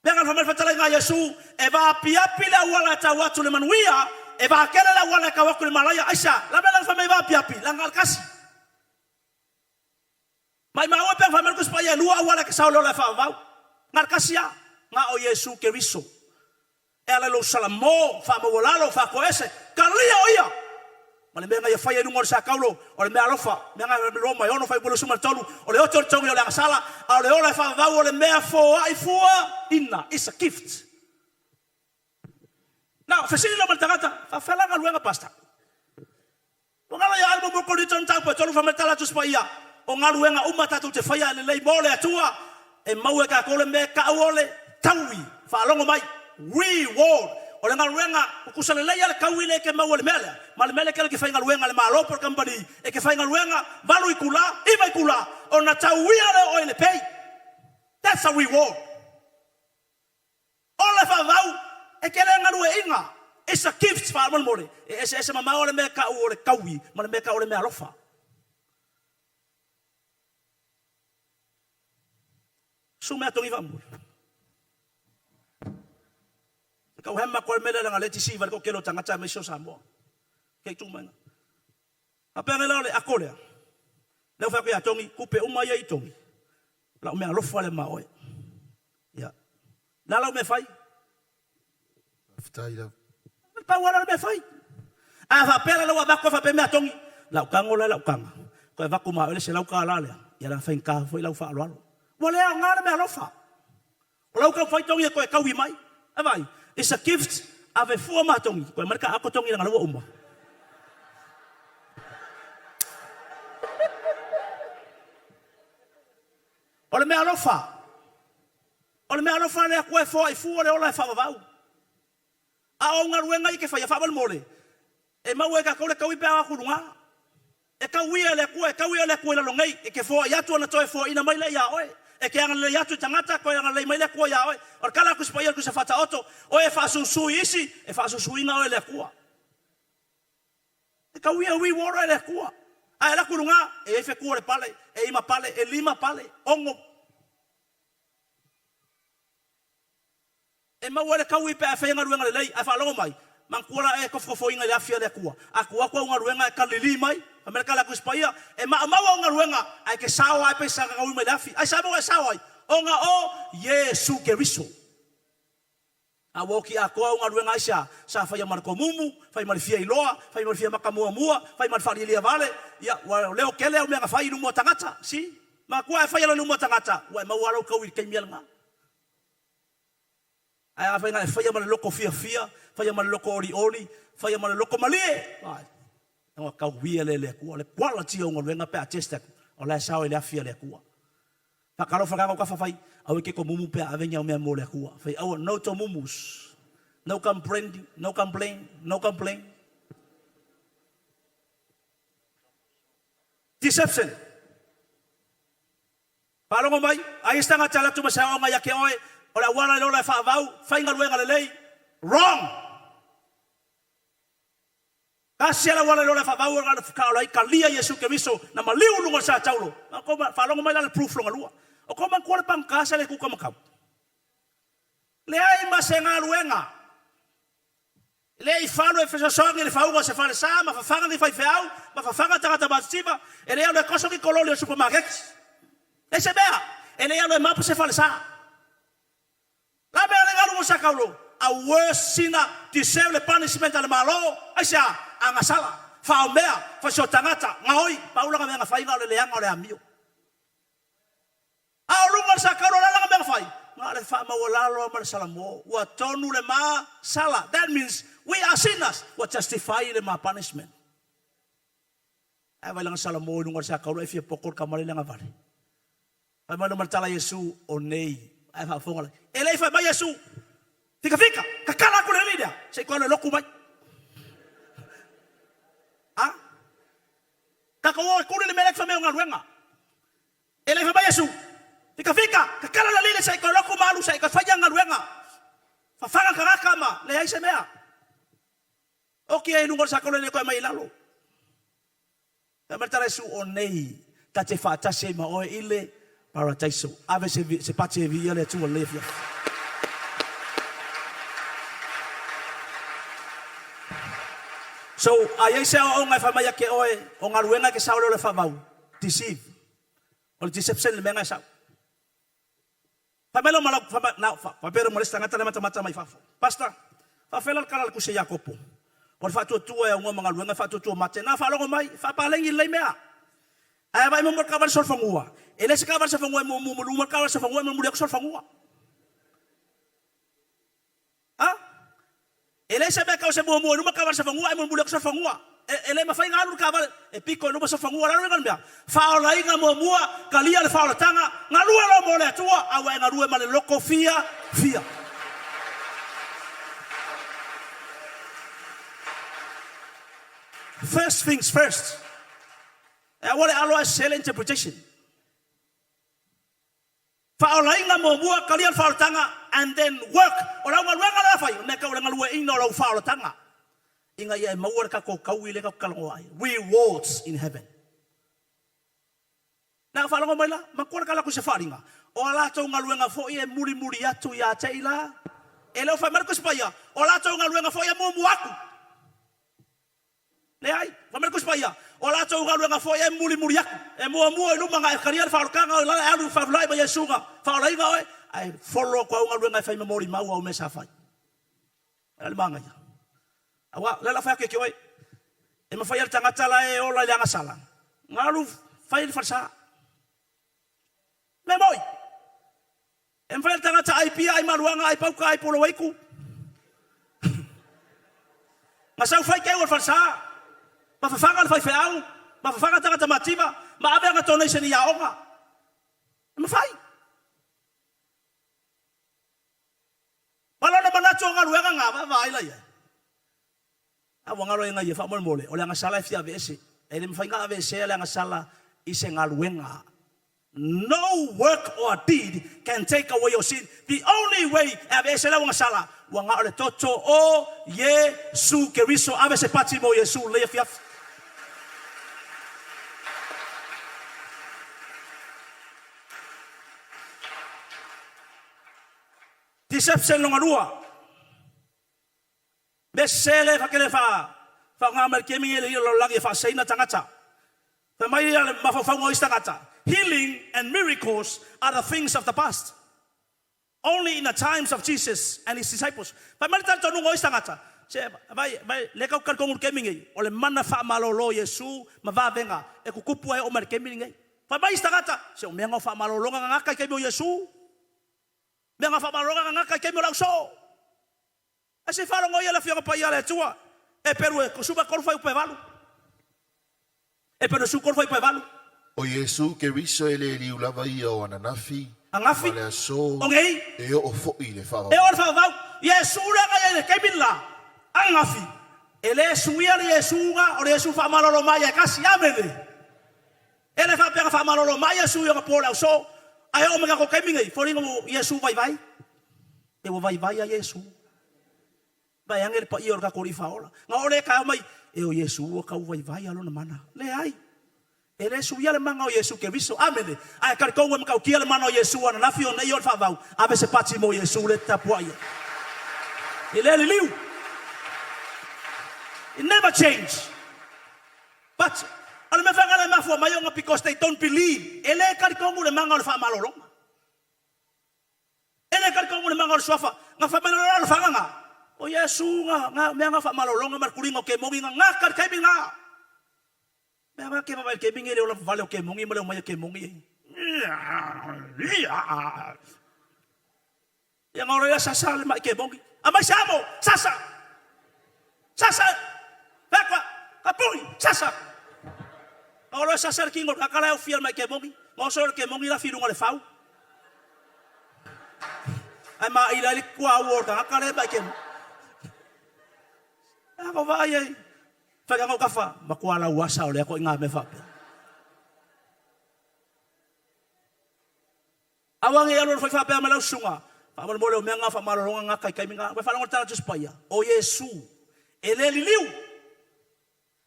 benga fa mal fatala nga Yesu e va piapi le wala ta watu le manuia e va kele le wala ka waku le malaya aisha la bela fa mai va piapi la ngal kasi mai mawa pe fa mal ku spaya lua wala ka sa ola fa vau ngal kasi ya nga o Yesu Keriso ela lo salamo fa mo lalo fa ko ese kalia oia male menga ia fai ngor sa kaulo o le mea lofa menga Roma ono fai bolo suma tolu o le otro tongi o le sala o le ola fa va o le mea fo ai fua inna is a gift now fasili lo maltagata fa fela nga luenga pasta o ngala ya albo mo ko ni ton tapo tolu fa metala tu spaia o nga luenga umata tu te fai le mole atua e maue ka ko le me ka ole tawi fa longo mai reward o le ngaluenga kusale le ya kawile ke mawole mele mal mele ke fainga luenga le malo por company e ke fainga luenga valu ikula iba ikula ona tawia le o le pay that's a reward ole fa vau e ke le ngalue inga it's a gift fa mal mole ese mama ole me ka o le kawi mal me ka o le me alofa sume atongi vamu kau hema ko mele nga leti siva ko kelo tangata me so sambo ke tu manga apere le akole le fa ko ya tongi kupe uma ya itongi la me alofa le maoe ya la me fai Ftai la. pa wala me fai a fa pele le wa ba ko fa pe me tongi la kango la kanga ko va ko ma le se la ka la le ya la fa ka foi la fa lo wala nga me alofa la ka fa tongi ko ka wi mai avai it's a gift ave fua matongi ko marka ako tongi nga lawa umba ole me alofa le ko fo ai fu le ola fa vau a o nga ruenga ke fa ya fa mole e mawe ka ko le ka wi pa ku nga E ka wia le kua la longai e ke fo ya tu na toe fo ina mai le ya oe. E ke anga le ya tu tangata ko anga le mai le kua ya oe. O kala ku spaier ku se fata oto o e fa su isi e fa su ina oe le kua. E ka wia wi woro le kua. Ai la kulunga e fe kua le pale e ima pale e lima pale ongo. E ma wale ka wi pe a fe ngaruenga le lei a fa longo mai. Mangkula e kofo inga le afia le kua. Aku ngaruenga e ka lili mai. Amerika la kuspaya e ma nga ruenga ai ke sawa ai pesa ka ui mai lafi ai sawa ai onga o Yesu Keriso a woki a ko nga ruenga isa sa fa ya marko mumu fa ya fia iloa fa ya fia makamua mua fa ya fa lia vale ya wa leo kele o menga fa inu mo tangata si ma ko fa ya no mo tangata wa ma waro ka ui ke mielnga ai fa ya fa ya mal loko fia fa ya mal loko oli fa ya mal loko malie nga ka wia le kua le quality o ngolwenga pe atesta o la sao le afia le kua pa kalo fa ka fa fai au ke ko mumu pe avenya o me mo le kua fai au no to mumus no complain deception palongo mai ai está nga tala tu masao nga ya ke oe o la wala le fa vau fai ngolwenga le lei wrong. Kasi ala wala lola fa bau ngala ka lai kalia Yesu Keriso na maliu lungo sa taulo. Ko fa longo mai la proof longa lua. O ko man ko le pangkasa le ku ka makau. Le ai masenga luenga. Le I falo e fesa songa le fauga se fa le sama fa fanga ni fa feau, ma fa fanga tanga basiba, e le ale koso ki kololi o supermarket. E se bea, e le ale mapu se fa le sa. La bea le galu sa kaulo. A worse sinner deserve the punishment al malo. Aisha anga sala fa omea fa so tangata ngoi paula ka nga fai ngale leanga ole amio a lunga sa karola la nga fai ngale fa ma wala lo ma salamo wa tonu le ma sala. That means we are sinners what justify the ma punishment. Ai vai lang salamo lunga sa karola if pokor kamale nga vale ai ma no martala Yesu onei ai fa fonga ele fa ba Yesu fica kakala ko le media sei ko le loku mai Kakawa kuri le melek fa me ngaruenga. Ele fa ba Yesu. Fika kakala la lile sa ikoloko malu sa ikafanya ngaruenga. Fa fanga karakama le ai semea. Okay lungol sa kolone ko mai lalo. Tamatara su onei tate fa tase ma o ile paradaiso. Ave se pace via le tu lefia. So ai se o nga fa mai ke oe o nga ruenga ke sa le fa bau deceive o deception le menga sa fa melo mala fa na fa pero molesta ngata le mata mai fa pasta fa fela kala ku se Jacopo o fa tu ya nga ruenga fa tu mate na fa lo mai fa palengi le mea ai vai mo ka ba sol fangua ele se ka ba se fangua mo lu ka ba se fangua mo sol fangua ele se be ka se mo no ka ba se fangua mo bulek se fangua ele ma fa ngalu ka ba e piko no se fangua la no ba fa ola inga mo mua kalia le fa ola tanga ngalu lo mo le tua awe ngalu ma le loko fia first things first I want to allow sell interpretation fa ola inga mo mua kalia le fa ola tanga and then work ora nga luenga la fai me ka ora nga lue ino la fa tanga inga ia mawar ka ko kawile ka kalongo ai rewards in heaven na fa longo mai la makora kala ku se faringa o la to nga luenga fo ia muri atu ya taila ele fa marko spaya o la to nga luenga fo ia mo muaku le ai fa marko spaya o la to nga luenga fo ia muri aku e mo lu manga karier fa kanga la alu fa lai ba yesunga fa lai ga ai follow ko nga luenga fa memori mau o mesa fa al manga ya awa la fa ke oi e ma fa yal tanga tala e o la nga sala ngalu fa il farsa me moi em fa yal tanga ta APIA ai maluanga ai pau kai polo waiku ma sa fa ke o farsa ma fa fanga fa feau ma fa fanga tanga tamativa ma ave nga donation ya onga ma fai Wala na manacho nga luenga nga vai la ya. Awa nga luenga ye fa mole ole nga sala fia vese. Ele mfainga ave sele nga sala isengaluenga. No work or deed can take away your sin. The only way ave sele nga sala wanga ole toto o Yesu Keriso ave se patimo Yesu lefiaf. Deception longalua. Besele fakele fa ngamal kemi ele lo lagi fa seina tangata. Fa mai mafafango istangata. Healing and miracles are the things of the past. Only in the times of Jesus and his disciples. Fa mai tanto no istangata. Se vai lekau kan kongul kemi ngai. Ole mana fa malolo Yesu mavavenga e kukupu ai o mar kemi ngai. Fa mai istangata se o menga fa malolo ngaka kemi Yesu. Menga fa malolo ngaka kemi la so. Ase falo ngoia la fianga pa ia le tua. E peru e kusuba korfa upe valu. E peru su korfa upe valu. O Yesu Keriso ele liulava ia o ananafi. Angafi. Vale so. Ongei. E o fo'i le fava. E o fa vau. Yesu la ga ele kemila. Angafi. Ele suia le Yesu ga o Yesu fa malolo mai kasi amele. Ele fa pega fa malolo mai Yesu yo pola so. Ai o mega ko kemingai. Foringo Yesu vai vai. E o vai vai a Yesu. Bayang ele pa ior ka kori faola. Nga ole ka mai e o Yesu o ka vai vai alo na mana. Le ai. Ele suia le manga o Yesu Keriso. Amene. Ai ka ko mo ka kia le mana o Yesu ana na fio na ior fa vau. Ave se pati mo Yesu le tapuai. Ele le liu. It never change. But ale me fanga le mafo mayonga because they don't believe. Ele ka ko mo le manga o fa malolo. Ele ka ko mo le manga o sofa. Nga fa malolo fa nga. O Yesu nga me nga fa malolonga mar kulinga ke mongi nga kar kai binga me nga ke ba ke bingi le ola vale ke mongi mo le mai ke mongi ya nga ora sasa le mai ke mongi ama samo sasa bakwa kapui sasa ora sasa kingo akala o fiel mai ke mongi mo so ke mongi la firunga le fau ama ila li kwa wo ka akala ba ke ako vai ai faga ngau kafa makuala wasa ole ako inga me fa awang e alo foi fa pe amala sunga pa mo le menga fa malonga nga kai minga we fa ngo tala tuspaya o Yesu ele liliu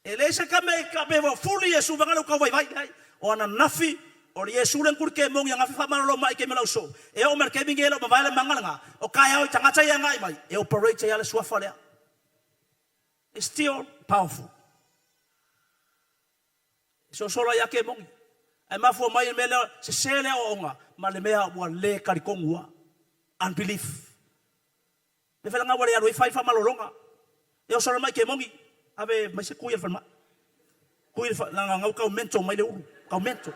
ele se kame vo fuli Yesu vanga ko vai o ana nafi o Yesu len kurke mong yang fa malolo mai ke mela so e o mer ke bingelo ba vale manganga o kaya o tanga ya ngai mai e operate ya le swafa le. It's still powerful. So solo ya ke mongi. Ai mafo mai mele se sele onga, ma le mea wa le karikongua. Unbelief. Le fela nga wale ya fai fa malolonga. Eu solo mai ke mongi. Ave mai se kuya fa ma. Kuya fa nga ngau ka mento mai le uru, ka mento.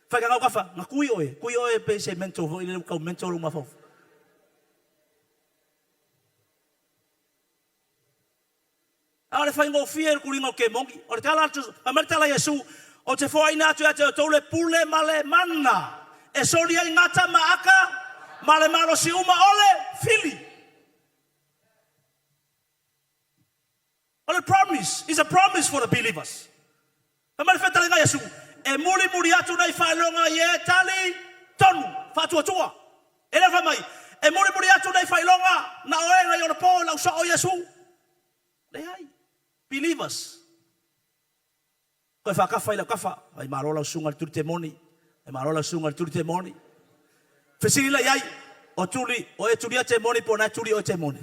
Fa nga ngau ka fa, nga kuya oe pe se mento vo ile ka mento lu ma fo. Ora fai ngo fier kulingo ke mongi. Ora tala tu amerta la Yesu. O te foi na tu ate tole pule male manna. E solia ingata maaka male malo si uma ole fili. Ora promise is a promise for the believers. Amer feta la Yesu. E muli atu nai fa longa ye tali tonu fatu tua. Ele fa mai. E muli atu nai fa longa na oenga yo po la usa o Yesu. Lehai. Believers. Kau fakafa ila kafa, ai marola sungal tur temoni, ai marola sungal tur temoni. Fesila yai, o tuli, o e tulia temoni po na tuli o temoni.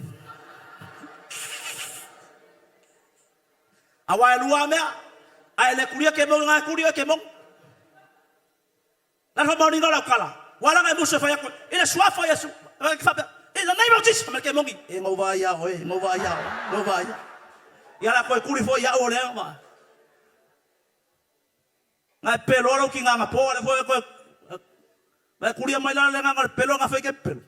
Awai lua mea, ai le kulia kemong ngai kulia kemong. Na fa moni ngala kala. Wala ngai musa fa yakon. Ile swafa Yesu. In the name of Jesus, kemongi. E ngovaya o, ngovaya. Yala koe kuri fo ya o leo ma. Ngai pelo alo ki nganga po le koe ngai kuri mai la le nganga pelo nga fe ke pelo.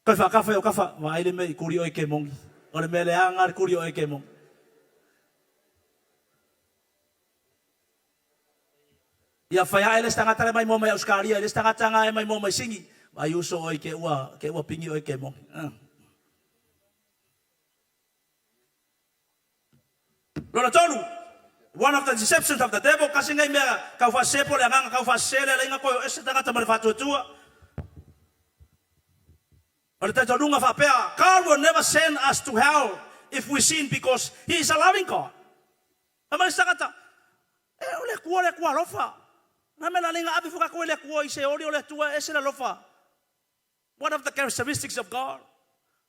Koe fa kafa o kafa ma ile me kuri o ke mongi. Ole me le anga kuri o ke mongi. Ya fa ya ele stanga tale mai mo mai Australia, ele stanga tanga mai mo mai singi. Mai uso o ke ua pingi o ke mongi. Lona tolu. One of the deceptions of the devil kasi ngai mea kau fasepo le nganga kau fasele le ngako ese tangata mare fatutua. Ora tato lunga fa pea. God will never send us to hell if we sin because he is a loving God. Ama sakata. Ole kuo lofa. Na mela linga api fuka ko le kuo ise ori ole tua ese le lofa. One of the characteristics of God.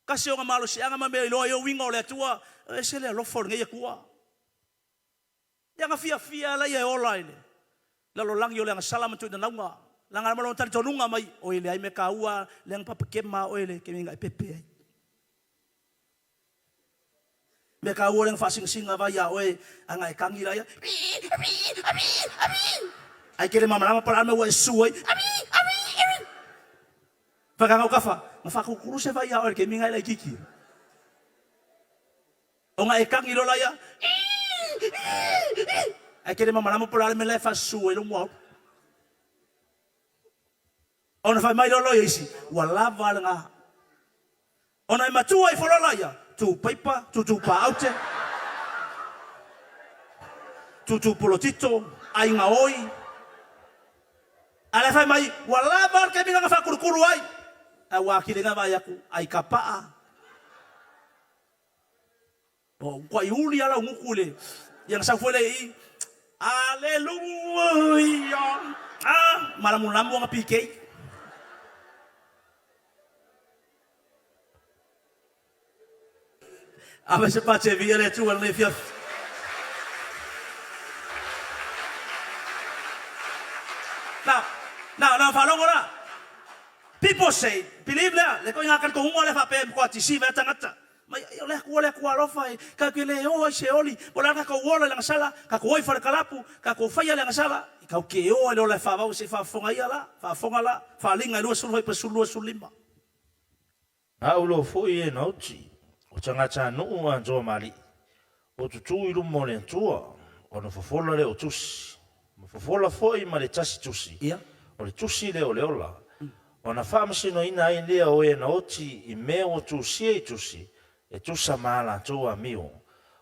Kasi o malo sianga mame lo yo winga ole tua ese le lofa ngai kuo. Yang fia la ia online. Lalu langi ole ang salam tu na launga. Langan malo tali tonunga mai oile ai me kaua leng papakema oile ke minga pepe. Me kaua leng fasing singa va ya oi angai kangi la ya. Ai kele mama lama para me wa suoi. Fakanga ukafa, mafaku kuruse va ya oi ke minga la kiki. Onga e kangi lo la ya. Ai kele mama lama para me la fa suoi lo mo. Ona fai mai lolo isi, wala valanga. Ona matua I folola ya, tu paipa, tu pa aute. Tu polotito, ai nga oi. Ala fai mai wala val ke minga fa kurukuru ai. Awa kilenga vai aku ai kapaa. O kwa yuli ala ngukule. Yang sa fole I. Haleluya. Malamu lambo nga PK. Ava se pace via le tue le fia. Now, falongora. People say, believe that, le ko ngaka ko ngole fa pe ko tisi va tangata. Ma le ko lo fa ka ke le o se oli, bola ka ko wola la sala, ka ko fa kalapu, ka ko fa ya la sala, ka ke o le fa va se fa fonga ya la, fa linga lo sul fa sul limba. Aulo foi e nauti. O tangata nuu a nzoa mali. O tutu I lumo le tua. O na fofola le o tusi. Ma fofola foi ma le tasi tusi. Ia. O le tusi le o le ola. O na whamasino ina ai lea o e na oti I mea o tusi e tusi. E tusa maala toa mio.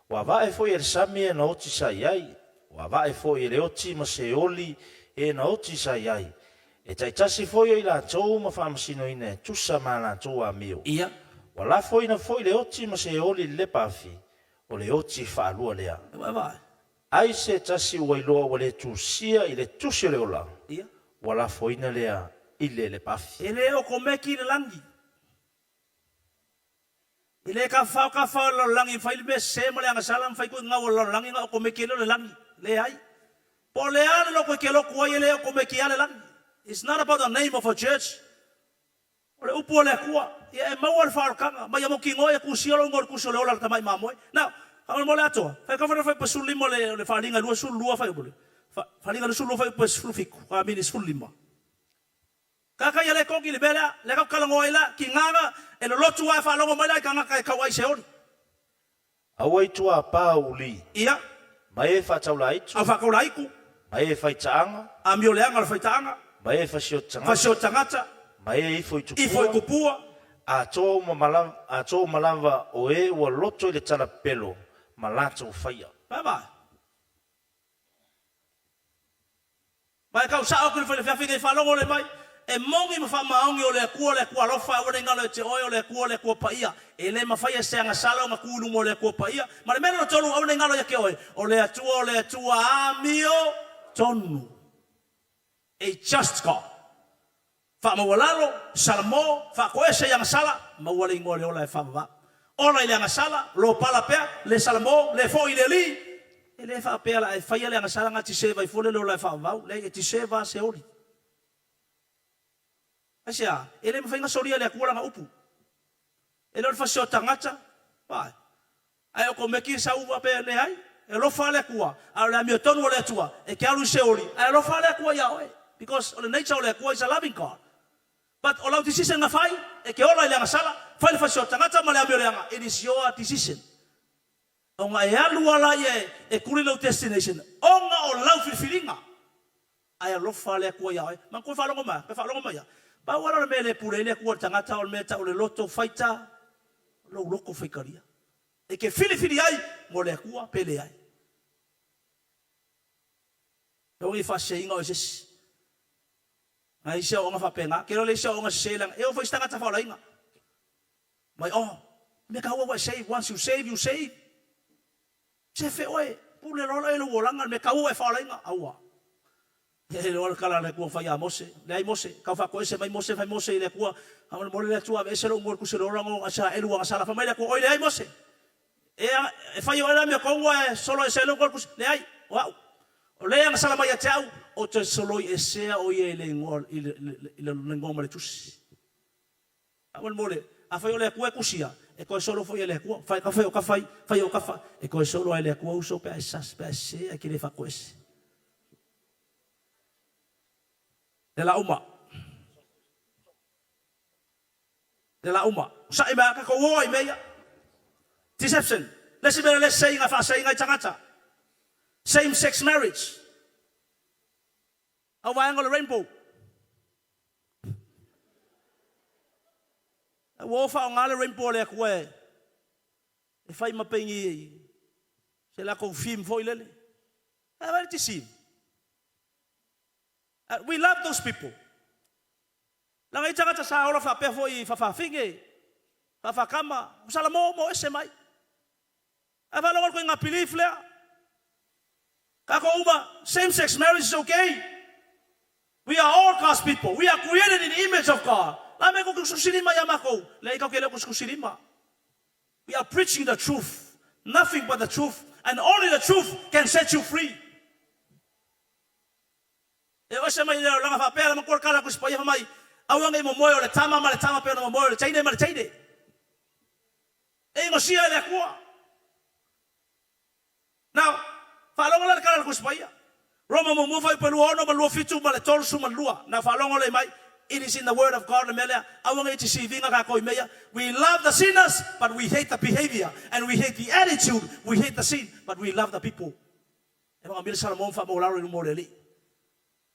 Wa vae foi e le sami e na oti sa iai. Wa vae foi e le oti ma se oli e na oti sa iai. E taitasi foi o ila tou ma whamasino ina e tusa maala toa mio. Ia. Wala foi na foi le oti ma se oli le pafi o le oti whaalua lea. Vai. Ai se tasi wailoa wa le tusia I le tusi le ola. Ia. Wala foi na lea I le pafi. Ele o komeki le langi. Ile ka fa lo langi fa ilbe se mo le anga salam fa ku ngau lo langi nga o komeki le langi. Le ai. Po le ale lo ko ke lo ko ile o komeki ale langi. It's not about the name of a church. Ole upo le kuwa. Ia mau al far kanga, mai mo kingo e kusiolo ngor kusole ola tamai mamoi. Now, ha mo le ato. Fa ka fa pasuli mo le falinga lu sul lu fa bole. Falinga lu sul lu fa pasul fiku. Ka mini sul lima. Ka ya le kongi le bela, le ka kala ngoila kinganga e lo lotu wa fa longo mai kanga ka wai se ori. Awai tua pauli. Ia. Mai e fa taula itu. A fa ka ulaiku. Mai e fa taanga. A mio le anga fa taanga. Mai e fa sio tanga. Fa sio tangata. Mai e foi tu. I foi kupua. A tō malava o e ua loto I le tala pelo ma lato whaia. Bye. Mai kau sa o kuri whale whiawhinga I whalongo le mai. E mongi ma whamaongi o le kua lofa o le ngalo e te oi o le kua paia. E le ma whaia se anga sala o nga kulu mo le kua paia. Ma le mena no tonu o le ngalo ya ke oi. O le atua amio tonu. A just God. Fa mawalalo salamo fa koese yang sala mawali ngole ola fa va ola ile yang sala lo pala pe le salamo le fo ile li ele fa pe la fa ile yang sala ngati se vai fole lo la fa va le ti se va se oli asia ele me fa nga soria le kuala nga upu ele fa so tangata ba ai o komeki sa u pe le ai e lo fa le kua ala mi tonu le tua e ke alu se oli ai lo fa le kua ya oi because the nature le kua is a loving God. But all of decision na fai e ke ola ile ngasala fai le fasio tangata male amio leanga it is your decision. Onga e alu ala ye e kuri lo destination. Onga o lau filinga. Ai lo fale ko ya man ko fa longo ma ya. Ba wala me le pure le ko tangata o meta o le loto faita lo loko faikaria. E ke fili ai mo le ko pele ai. ngi fa seinga o sis ngai sia o nga fa penga ke le sia o nga selang e o fa istanga ta fa lainga mai me ka wa save once you save se fe oe pule lo le lo langa me ka wa fa lainga awa e lo kala le ku fa ya mose le ai mose ka fa ko ese mai mose fa mose le ku amal mo le tu ave se lo ngor ku se lo rango asa elu nga sala fa mai le ku oi le ai mose e fa yo la me ko wa solo ese lo ngor ku le ai wow o le nga sala mai ya tau o te solo ese o ye le ngor ile ngor le tus amal mo le a fa yo le ku kusia e ko solo foi le ku fa ka fa o ka fa e ko solo le ku uso pe esas pe se e ki le fa ko ese de la uma sa iba ka ko woi meya deception let's say nga fa say nga tangata same sex marriage awa ngol rainbow wo fa ngale rainbow le ko e fai mapengi se la confirm foi lele ava ti sim. We love those people. Lang ay tsaka sa oras fa pefo I fa finge. Fa kama, usala mo ese mai. Ava lo ko nga belief le. Kako uba same sex marriage is okay. We are all God's people. We are created in the image of God. La me ko kusilima yamako. Le ikaw kele ko kusilima. We are preaching the truth. Nothing but the truth. And only the truth can set you free. E o se mai le langa fa pela makor kala ku spoya mai awanga mo moyo le tama pe no moyo le chaine e ngo sia le ku now fa longa le kala ku spoya Roma mo fa pe luo no lo fitu ma le tolsu ma lua na fa longa le mai it is in the word of God melia awanga DECEIVING ka ko meya we love the sinners but we hate the behavior and we hate the attitude we hate the sin but we love the people e mga mil salmon fa mo laro mo le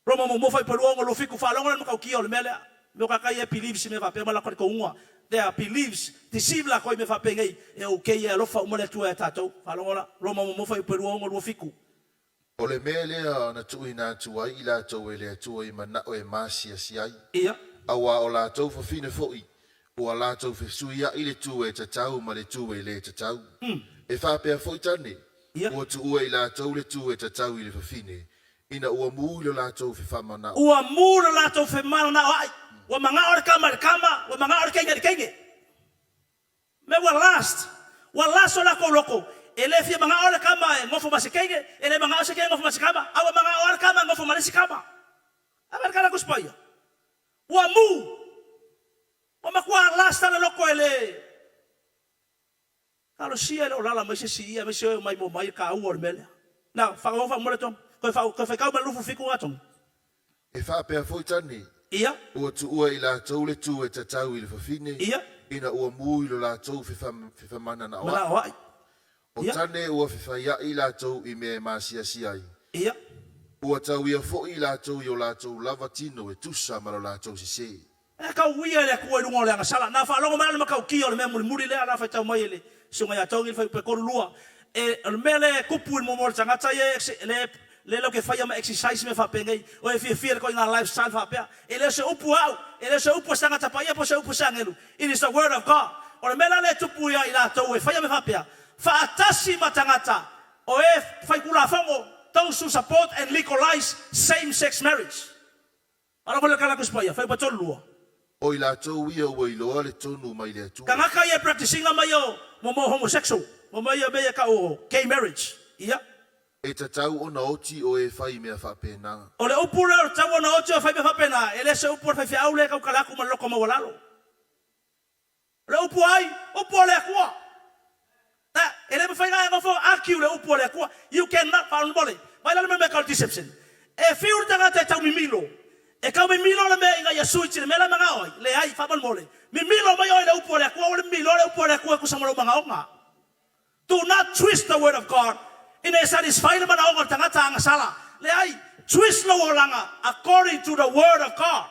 Roma mo fai peruo lo fiku fa longa no ka kio le mele me ka kai believes me fa pe mala ko unga there believes deceive la ko me fa pe ngai e okay e lo fa mo le tu e tato fa longa Roma mo fai peruo lo fiku o le mele na tu ina tu ai la tu ele tu I mana o e masia siai ia awa o la tu fa fine foi o la tu fa suia ile tu e tatau ma le tu e le tatau e fa pe foi tani o tu e la tu le tu e tatau ile fa fine ina ua mulo la tau fe famana ua mulo la tau fe mana ai wa manga or kama wa manga or kenge me wa last la ko loko ele fi manga or kama ngofo masikenge ele manga o sekenge ngofo masikama awa manga or kama ngofo masikama abar kala kuspaya wa wa makwa last la loko ele kalo sia le ola mai se sia me se mai mo mai ka u or mele na fa mo le tom ko fa ka ma lufu fiku atong e fa pe foi tani ia o tu ua ila tau le tu e tatau I le fafine ia ina ua mui lo la tau fe famana na mana oa ai o tane ua fe faia I la tau I me masia siai ia ua tau ia fo I la tau yo la tau lava tino e tusa ma lo la tau sise e ka uia le ko lu ngole nga sala na fa longo mala ma ka kio le me muri le ala fa tau mai le sunga ya tau Il fa pe ko lua e le mele kupu mo mo tanga tsaye le lo ke fai ma exercise me fa pengai o e fi ko ina lifestyle fa pe ele se upu au ele se upu sanga tapa ia po se upu sangelu it is the word of God o le mela le tupu ia ila to e fai me fa pe fa atasi matangata o e fai kula fango those who support and legalize same sex marriage ala ko le kala ko spaya fai patol lua o ila tau ia ua iloa le tonu mai le atu kanga ka ia practicing mai yo mo homosexual mo mai ia be ka o gay marriage ia e tatau ona oti o e fai mea whapena. O le upura o tau ona oti o fai mea whapena. E le se upura fai fiau le kau kalaku ma loko mawalalo. Le upu ai, upu o le akua. E le mawhai ngai ngofo akiu le upu o le akua. You cannot found mole. Vai la me call deception. E fiu tanga te tau mimilo. E kau mimilo le me inga yasui chile me la mga oi. Le ai whamal mole. Mimilo mai oi le upu o le akua. O le mimilo le upu o le akua kusamalo mga onga. Do not twist the word of God. Ina satisfy naman ako ng tangata ang sala. Leay, twist lo langa according to the word of God.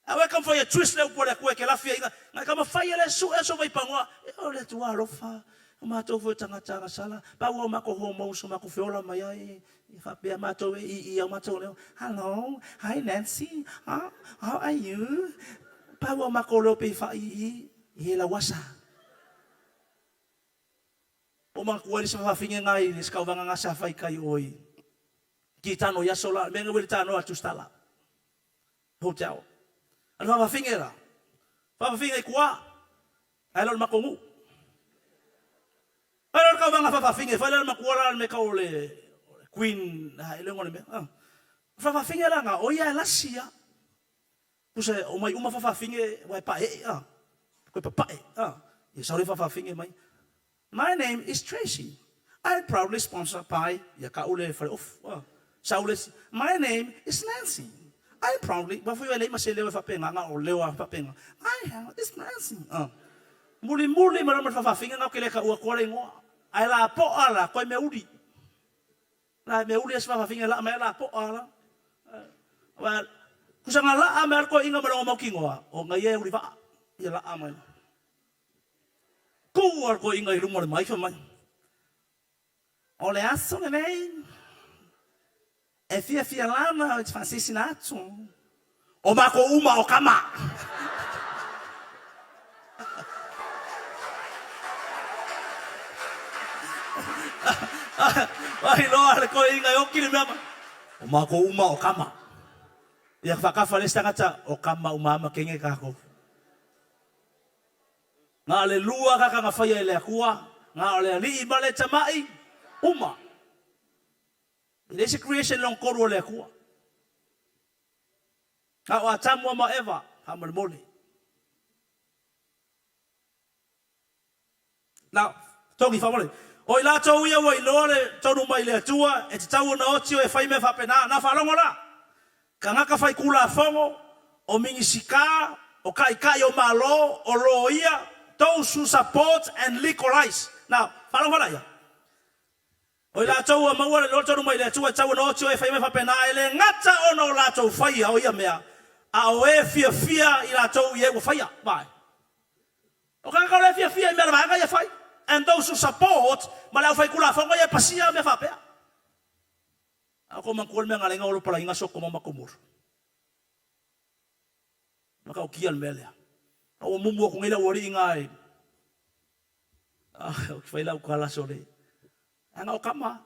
Awe kam fa twist le por ko ke la fia nga kam fa le su eso vai pangwa. O le tu alo fa. Mato fo tanga sala. Pa wa mako homo so mako feola mai ai. Whapea mato I mato leo. Hello, hi Nancy. How are you? Pa wa mako leo pe fa I la wasa. O makuali sa whafinga ngai ni ska wanga ngasa fai kai oi. Kita no ya sola, menga wili tano atustala. Hotel. Ano whafinga la. Whafinga kuwa. Ailon makongu. Ailon ka wanga whafinga, ailon makuala me ka ole queen ailon ngone me. Whafinga la nga oia lasia. Pusa o mai uma whafinga wai pa Ko pa Ya sorry whafinga mai. My name is Tracy. I proudly sponsor Pai. My name is Nancy. I proudly. I have this Nancy. Muli maramot fafinga na kile ka uakwale ngo. Ay la po ala ko meuli. La meuli es fafinga la me la po ala. Well, kusanga la amer ko inga marango makingoa. O ngaye uli va. Ya la amay. Kuar ko inga ilumor mai fa mai. Ole aso ne. E fia lana de fascinato. O mako uma o kama. Ai no ale ko inga yo kile mama. O mako uma o kama. Ya fakafa le stangata o kama umama kenge kako. Nga ale lua kaka nga faya ele akua, nga ale li ibale tamai, uma. There's a creation long koro ele akua. Nga o atamu ama eva, hamal mole. Now, toki famole. O ila tau ia wa ilore, tonu mai le atua, e te tau na otio e fai me whapena, na whalongo la. Ka ngaka whai kula a whongo, o mingi sika, o kai o malo, o roa ia, those who support and legalize. Now, follow what I am. O la tau a maua le loto mai le tua tau no tio e fai me fa pena ele ngata ono la tau fai o ia mea. A o e fia I la tau ye o fai vai. O ka ka le fia me la vai fai. And those who support, ma la fai kula fonga ye pasia me fa pe. Ako man kol me ngalenga o pala inga sok ko makumur. Maka o kial melea. O mumu ko ngila wori ngai. O fai la kala sore. Anga o kama.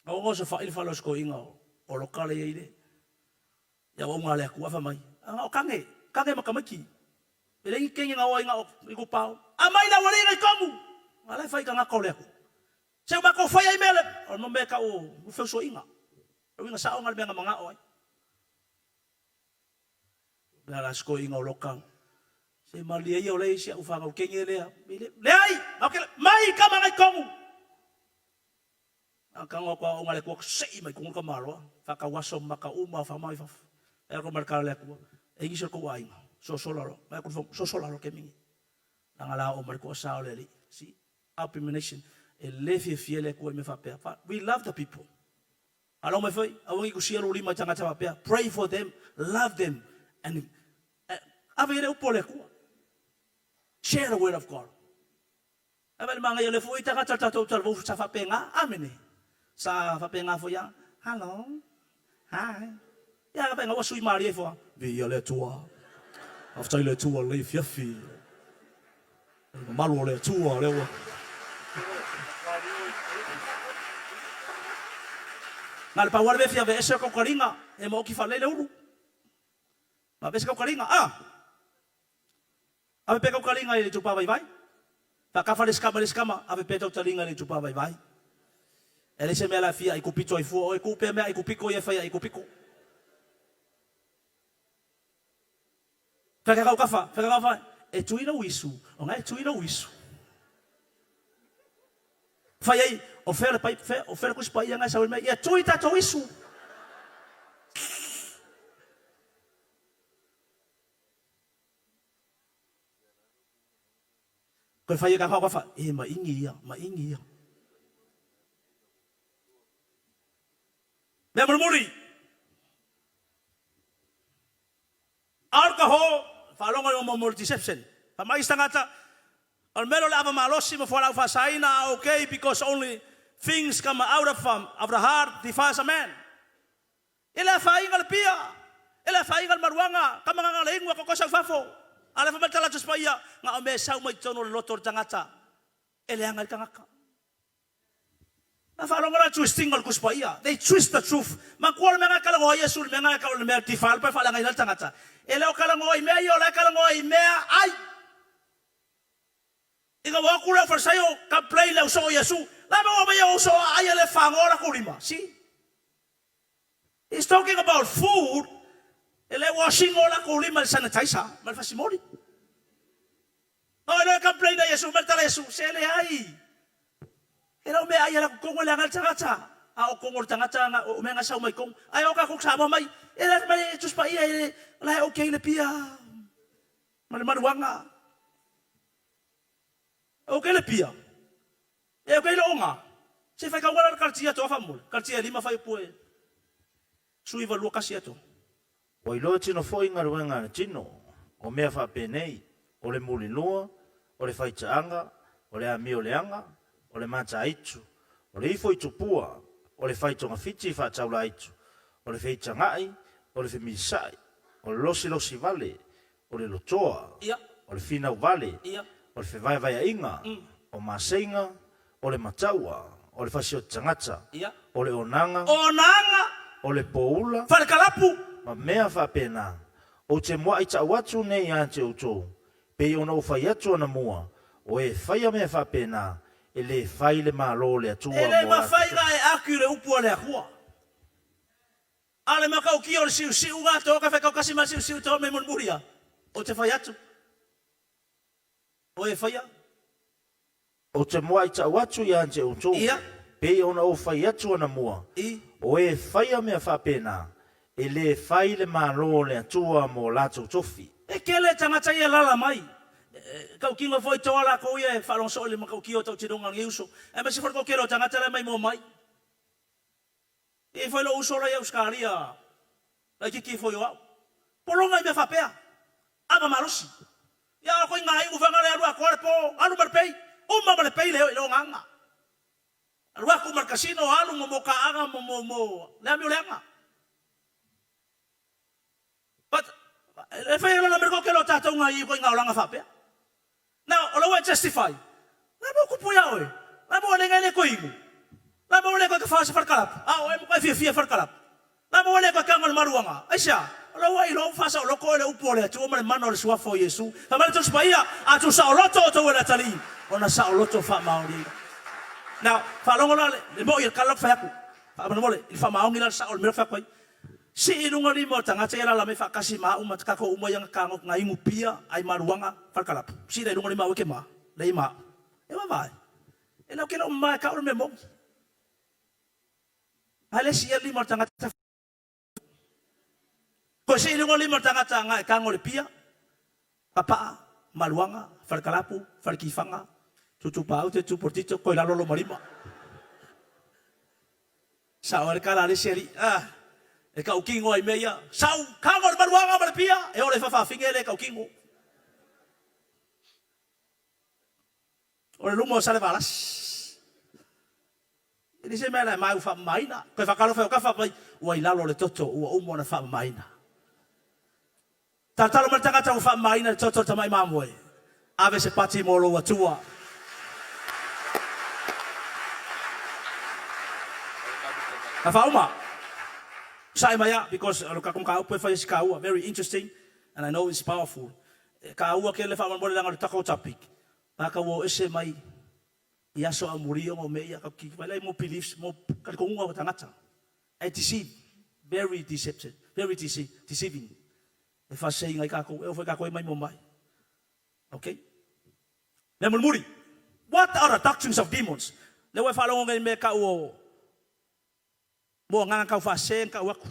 O ngo so fa il falos ko inga o lokale ile. Ya o ngale ku afa mai. Anga o kange makamaki. Ele ngi nga o inga o iku pau. Amai la wori ngai komu. Ala fai ka ngako le ku. Se ba ko fai ai mele. O no me ka o fe so inga. O inga sa o ngal benga manga o. Bela sko inga o lokal. Se malia ia ole sia u fanga o kenge lea. Le ai, okay, mai ka mangai komu. Ang o kwa o ngale ko sei mai kung ka maro. Fa ka waso maka uma fa mai fa. E ko marka le ko. E ngi ko wai. So solaro. Mai ko so solaro ke mingi. Ngala o marko sa ole li. See? Abomination. E lefi fiele ko me fa pe. We love the people. Alo me foi, awangi ko sia ro lima tanga tanga pe. Pray for them, love them and avere upole ko. Share the word of God. Abel mga yole fo ita ka tata vo sa fapenga. Amene. Sa fapenga fo ya. Hello. Hi. Ya fapenga wa sui marie fo. Vi le tua. After le tua le fiafi. Malu le tua le wa. Ngal pa warbe fia ve ese ko koringa e mo ki fale le uru. Ma bes ko koringa. Ave pega o kalinga ele tupa vai. Pa ka fale skama, ave pega o talinga ele tupa vai. Ele se me la fia i kupito i fu, o i kupe me i kupiko i fai i kupiko. Pega ka kafa, e tuina wisu, o ngai tuina wisu. Fai ai, o fere pai, o fere kus pai ngai sa me, e tuita to wisu. Ko fai ka fa e maingi ia. Me murmuri. Alcohol, falongo mo deception. Pa mai stangata Al melo le ava malosi mo fala fasaina okay because only things come out of the heart defiles a man. Ila faingal pia. Ila faingal maruanga kamanga lengua ko sa fafo. Ala fa matala just paya nga ome sa mo itono lotor tangata. Ele angal kangaka. Na falo ngala twisting al kuspaya. They twist the truth. Makuol mga kalango Yesu mga kalango mga tifal pa fala ngai tangata. Ele o kalango me yo la kalango me ai. Ika wa kula for sayo ka play la uso Yesu. La mo ba yo uso ai ele fangola kulima. See? He's talking about food. Ele washing ola kulima sanitizer. Mal fasimoli. No ele ka play na Yesu mal tala Yesu. Sele ai. Ela me ai ela kong wala ngal tangata. A o kong tangata nga o menga sa umay kong. Ay o ka kong sama may. Ela may just pa iya la okay le pia. Maluanga. Okay le pia. E okay le onga. Se fai ka wala kartia to famul. Kartia lima fai pue. Sui va lu kasi ato. O ilo tino foi ngaruenga tino. O mea fa penei. O le muli noa. O le fai taanga. O le amio leanga. O le mata aitu, o le ifo itupua, o le whaitonga fiti wha taula aitu, o le whita ngai, o le whimisai, o le losi vale, o le lotoa, o le whinau vale, o le whivaivaia inga, o masenga, o le mataua, o le whasio tangata, o le onanga, o le poula, ma mea whapena, o te mua i tauatu nei a te utou, pe ona o whai atu ana mua, o e whaia mea whapena, ele fai le malo le atua mo ele ma fai ga e akure upu le akua ale ma ka uki o si unga to ka fa ka kasi ma si to me muria o te fai atu o e fai o te moa i tau atu ia ante o tō pe ona o fai atu ana mua o e fai a mea whapena ele fai le malo le atua mo lato tofi e kele tangata ia lala mai kau kinga foi toala ko ye falon so le makau ki o tau tidonga ngiuso e ma se for ko kero tanga tele mai mo mai e foi lo uso la ya uskaria la ki foi o polonga me fa pea aba malusi ya ko ngai u vanga le ru corpo alu marpei o ma marpei le nganga alu ku mar casino alu mo ka aga mo le mi lenga but e foi la mergo ke lo tata ngai ko ngaulanga fa pea. Now, all I justify. Labo ko po yaw eh. Labo wala nga ko imu. Labo wala ko ka fasa farkalap. Ah, mo ka fia farkalap. Labo wala ko kangal maruanga. Ay siya. Lawa ilo fasa lo ko le upole tu mo manor suwa fo Yesu. Tamar tu spaya atu sa loto to wala tali. Ona sa loto fa mauri. Now, falongo le mo il kalak fa ku. Fa mo le il fa maungi la sa ol mer fa koi. Si inunga ni mo tanga tsela la me fa kasi ma umat ka ko umayang kangok ngai ngupia ay maruanga farkalap. Si dai inunga ni ma weke ma, dai ma. E va vai. E lo ke lo ma ka ol me mo. Ale si ali mo tanga ta. Ko si inunga ni mo tanga tanga kangol pia. Papa maruanga farkalapu farkifanga. Tutupa u te tuportito ko la lo marima. Sa ol kala le seri e ka ukingo ai meia sau kangor maruanga marpia e ole fa fingele ka ukingo ole lumo sale balas ele se mena mai fa maina ko fa kalo fa ka fa pai wa ilalo le toto o umo na fa maina tatalo martanga ta fa maina toto ta mai mamwe ave se pati molo wa tua fa uma Sai maya because loka kung kau pwe fa kaua very interesting and I know it's powerful. Kaua ke le fa mo le ngal tako topic. Maka wo ese mai ia so amuri o me ia ka ki vai mo beliefs mo ka ko ngwa tangata. I deceive very deceptive, very deceiving. E fa sei ngai ka ko e foi ka ko mai mo mai. Okay? Le muri. What are the doctrines of demons? Le wa fa lo ngai me ka o mo nga ka fa sen ka waku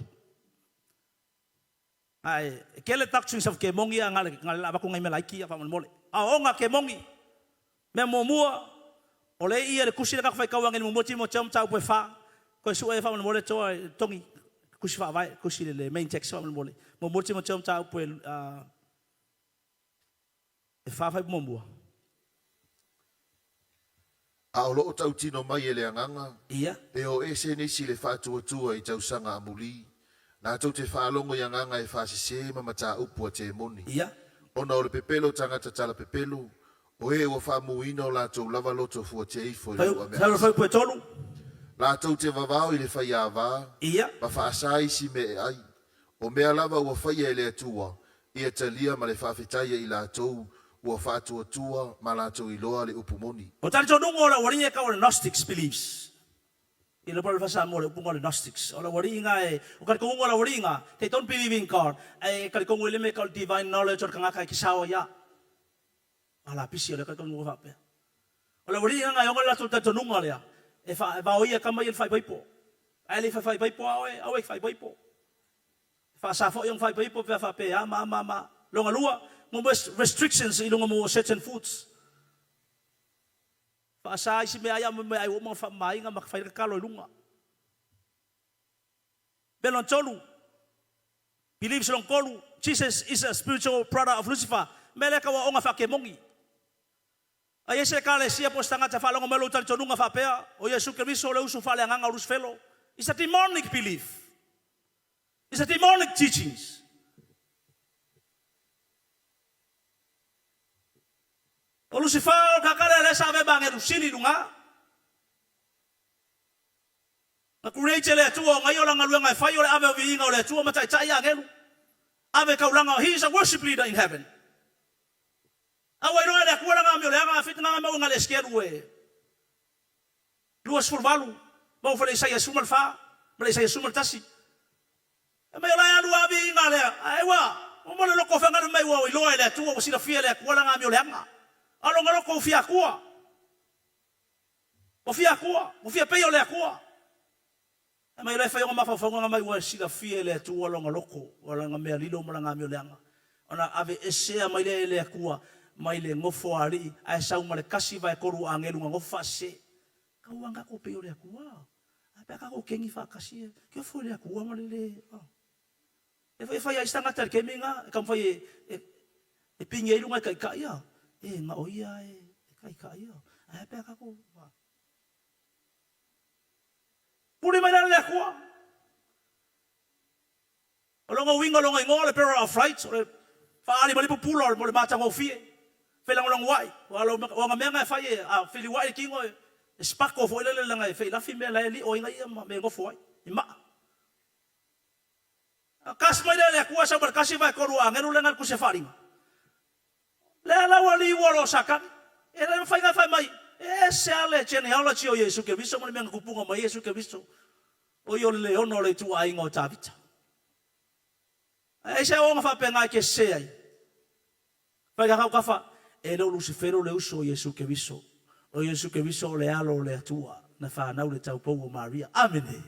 ai kele doctrines of kemongi ngal ba ko ngai melaiki fa mole a onga kemongi me mo mua ole ia le kusi ka fa ka wangen mo moti mo cham chau pe fa ko su e fa mole to tongi kusi fa vai kusi le main text fa mole mo moti mo cham chau pe e fa fa mo mua Aolo o tau tino mai ele anganga. Ia. E o ese nisi le whātua i tausaga AMULI. Nā tau te whaalongo i anganga e FAASESE ma mata upua te moni. Ia. Ona o le pepelo tangata tala pepelo. O e o whaamuina o lātou lava loto fua te ifo i lau a mea. Whai pue tolu. Lātou te vavao i le whai awā. Ia. Ma whaasai si me e ai. O mea lava ua whai e le atua. Ia talia ma le whaafetaia i lātou. Ua whātua ma lātou i loa le upumoni. O tali tō nungo o la waringa ka o le Gnostics beliefs. I le pole whasa mo le upungo le Gnostics. O la waringa e, o kari kongo la waringa, they don't believe in God. E kari kongo ile me ka divine knowledge o kangaka ki sawa ya. Ala pisi o le kari kongo whape. O la waringa nga yonga la tō nungo lea. E wha oia kama i le whai paipo. Ai le whai paipo awe, awe whai paipo. Wha safo yung whai paipo pe whape ya, ma. Longa lua. Mo restrictions i lunga mo certain foods. Paasa isi me aya mo me ai o mo fa mai nga makfai ka kalo lunga. Belon tolu. Believes long kolu. Jesus is a spiritual brother of Lucifer. Mele ka wa onga fa kemongi. Ai ese kale sia postanga ta fa longa melo tal tonunga fa pea. O Yesu Kristo le usu fa le nganga urus felo. It's a demonic belief. It's a demonic teachings. O Lucifer kakare le save bange rusini lunga. Na kureite le tua ngai ola ngalu ngai fai ole ave vinga ole tua matai tai angelu. Ave kaulanga, he is a worship leader in heaven. Awe no ele kuala nga mi ole nga fit nga ma ngale skeru e. Luas furvalu, ba fale sai sumal fa, ba sai sumal tasi. E me ola lu ave ngale, ai wa, o mo le loko fa ngale mai wa lo ele tua o sina fiele kuala nga mi ole nga. Alo ngalo ko fia kua. O fia kua, o fia pe ole kua. E mai le fa yo ma fa nga mai wa sila fia le tu alo ngalo ko, wala nga me lilo mo nga mi ole nga. Ona ave esea mai le kua, mai le ngofo ari, ai sa uma le kasi vai koru angelu nga ngofa se. Ka wanga ko pe ole kua. Apa ka ko kengi fa kasi, ke fo le kua mo le. E fa ya istanga tar keminga, kam fa e pingeiro nga ka ya. Nga oia kai ia. Ai pe ka ko. Puri mai le kua. O longa winga longa ngole pero of flights o fa ali mali pulo mo le mata ngo fie. Fe lang long wai. Wa nga menga fa ye a fili wai kingo spako fo le langa fe la fi me la li o nga ia me ngo fo. Ima. Kas mai le kua sa ber kasi vai ko ruang ngelu lenga ku se faringa. Le ala wali walo saka. Ele fai mai. Ese ale genealogy o Yesu Kristo mo menga kupunga mai Yesu Kristo. O yo le ono le tu ai ngo tabita. Ese o nga fa penga ke se ai. Fai ka fa ele o Lucifero le uso Yesu Kristo. O Yesu Kristo le alo le atua na fa na le tau pou Maria. Amen.